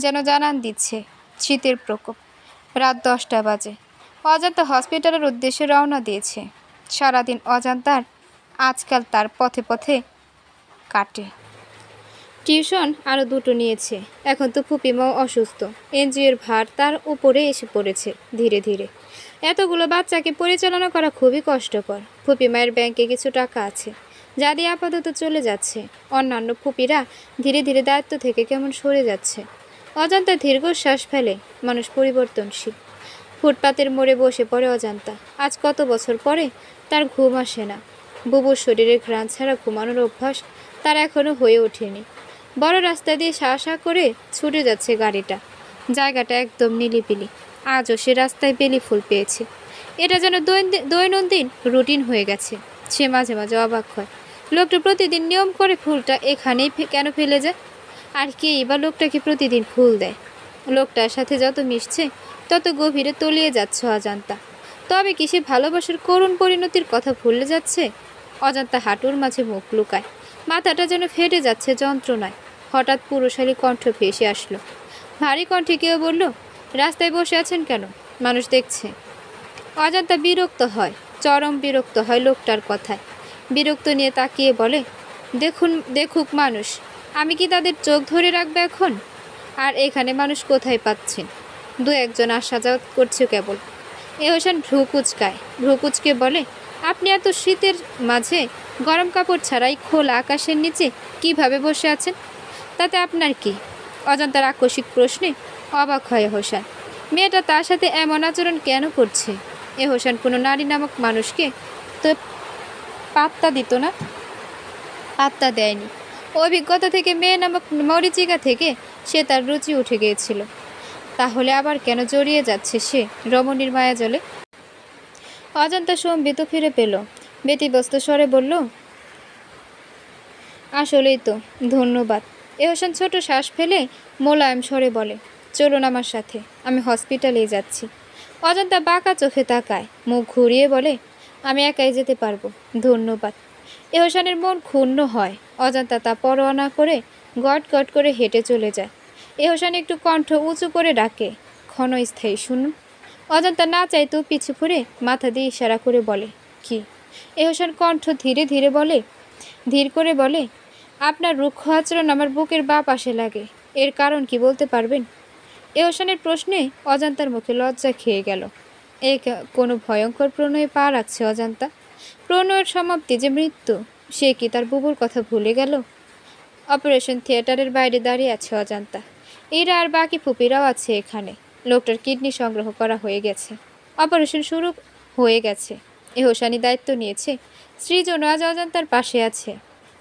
যেন জানান দিচ্ছে শীতের প্রকোপ। রাত 10টা বাজে। অজান্তা হসপিটালের উদ্দেশ্যে রওনা দিয়েছে। সারাদিন অজান্তার আজকাল তার পথে পথে কাটে। টিউশন আরও 2টো নিয়েছে। এখন তো ফুপিমাও অসুস্থ, এনজিওর ভার তার উপরে এসে পড়েছে ধীরে ধীরে। এতগুলো বাচ্চাকে পরিচালনা করা খুবই কষ্টকর। ফুপিমায়ের ব্যাংকে কিছু টাকা আছে, যা দিয়ে আপাতত চলে যাচ্ছে। অন্যান্য ফুপিরা ধীরে ধীরে দায়িত্ব থেকে কেমন সরে যাচ্ছে। অজান্তা দীর্ঘশ্বাস ফেলে। মানুষ পরিবর্তনশীল। ফুটপাতের মোড়ে বসে পড়ে অজান্তা। আজ কত বছর পরে তার ঘুম আসে না। বুবুর শরীরে ঘ্রাণ ছাড়া ঘুমানোর অভ্যাস তার এখনও হয়ে ওঠেনি। বড় রাস্তা দিয়ে সা করে ছুটে যাচ্ছে গাড়িটা। জায়গাটা একদম নিলিবিলি। আজও সে রাস্তায় বেলি ফুল পেয়েছে। এটা যেন দৈনন্দিন রুটিন হয়ে গেছে। সে মাঝে মাঝে অবাক হয়, লোকটা প্রতিদিন নিয়ম করে ফুলটা এখানেই কেন ফেলে যায়? আর কেই বা লোকটাকে প্রতিদিন ফুল দেয়? লোকটার সাথে যত মিশছে তত গভীরে তলিয়ে যাচ্ছে অজান্তা। তবে কি সে ভালোবাসার করুণ পরিণতির কথা ভুলে যাচ্ছে? অজান্তা হাঁটুর মাঝে মুখ লুকায়। মাথাটা যেন ফেটে যাচ্ছে যন্ত্রণায়। হঠাৎ পুরুষালী কণ্ঠ ভেসে আসলো। ভারী কণ্ঠে কেউ বলল, রাস্তায় বসে আছেন কেন? মানুষ দেখছে। অজান্তা বিরক্ত হয়, চরম বিরক্ত হয় লোকটার কথায়। বিরক্ত নিয়ে তাকিয়ে বলে, দেখুক মানুষ, আমি কি তাদের চোখ ধরে রাখবো এখন? আর এখানে মানুষ কোথায় পাচ্ছেন? 2-1জন আসা যাওয়া করছে কেবল। হোসেন ভ্রুকুচকে বলে, আপনি এত শীতের মাঝে গরম কাপড় ছাড়াই খোলা আকাশের নিচে কিভাবে বসে আছেন? তাতে আপনার কি? অজান্তার আকস্মিক প্রশ্নে অবাক হয় হোসেন। মেয়েটা তার সাথে এমন আচরণ কেন করছে? হোসেন কোনো নারী নামক মানুষকে তো পাত্তা দিত না, পাত্তা দেয়নি। অভিজ্ঞতা থেকে মেয়ে নামক মরিচিকা থেকে সে তার রুচি উঠে গিয়েছিল। তাহলে আবার কেন জড়িয়ে যাচ্ছে সে রমণীর মায়াজলে? অজান্তা সম্বিত ফিরে পেল। ব্যতিব্যস্ত স্বরে বলল, আসলেই তো, ধন্যবাদ। হোসেন ছোট শ্বাস ফেলে মোলায়েম স্বরে বলে, চলুন আমার সাথে, আমি হসপিটালে যাচ্ছি। অজান্তা বাঁকা চোখে তাকায়, মুখ ঘুরিয়ে বলে, আমি একাই যেতে পারবো, ধন্যবাদ। হোসেনের মন ক্ষুণ্ণ হয়। অজান্তা তা পরোয়া না করে গট গট করে হেঁটে চলে যায়। হোসেন একটু কণ্ঠ উঁচু করে ডাকে, ক্ষণস্থায়ী শুনুন। অজান্তা না চাইতেও পিছু ফুরে মাথা দিয়ে ইশারা করে বলে, কি? হোসেন কণ্ঠ ধীর করে বলে, আপনার রুক্ষ আচরণ আমার বুকের বাঁ পাশে লাগে, এর কারণ কি বলতে পারবেন? হোসেনের প্রশ্নে অজান্তার মুখে লজ্জা খেয়ে গেল। কোনো ভয়ঙ্কর প্রণয়ে পা রাখছে অজান্তা। প্রণয়ের সমাপ্তি যে মৃত্যু, সে কি তার বুবুর কথা ভুলে গেল? অপারেশন থিয়েটারের বাইরে দাঁড়িয়ে আছে অজান্তা। এরা আর বাকি ফুপিরাও আছে এখানে। লোকটার কিডনি সংগ্রহ করা হয়ে গেছে, অপারেশন শুরু হয়ে গেছে। এহসানই দায়িত্ব নিয়েছে। সৃজন আজ অজান্তার পাশে আছে।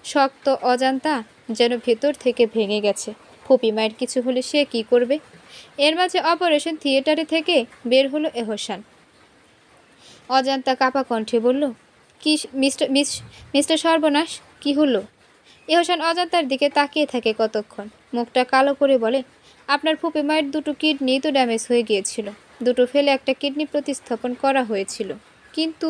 শক্ত অজান্তা যেন ভেতর থেকে ভেঙে গেছে। ফুপি মায়ের কিছু হলে সে কি করবে? এর মাঝে অপারেশন থিয়েটারে থেকে বের হলো এহসান। অজান্তা কাপা কণ্ঠে বলল, কি মিস্টার সর্বনাশ, কি হলো? এহসান অজান্তার দিকে তাকিয়ে থাকে কতক্ষণ, মুখটা কালো করে বলে, আপনার ফুপি মায়ের দুটো কিডনি তো ড্যামেজ হয়ে গিয়েছিল। দুটো ফেলে একটা কিডনি প্রতিস্থাপন করা হয়েছিল, কিন্তু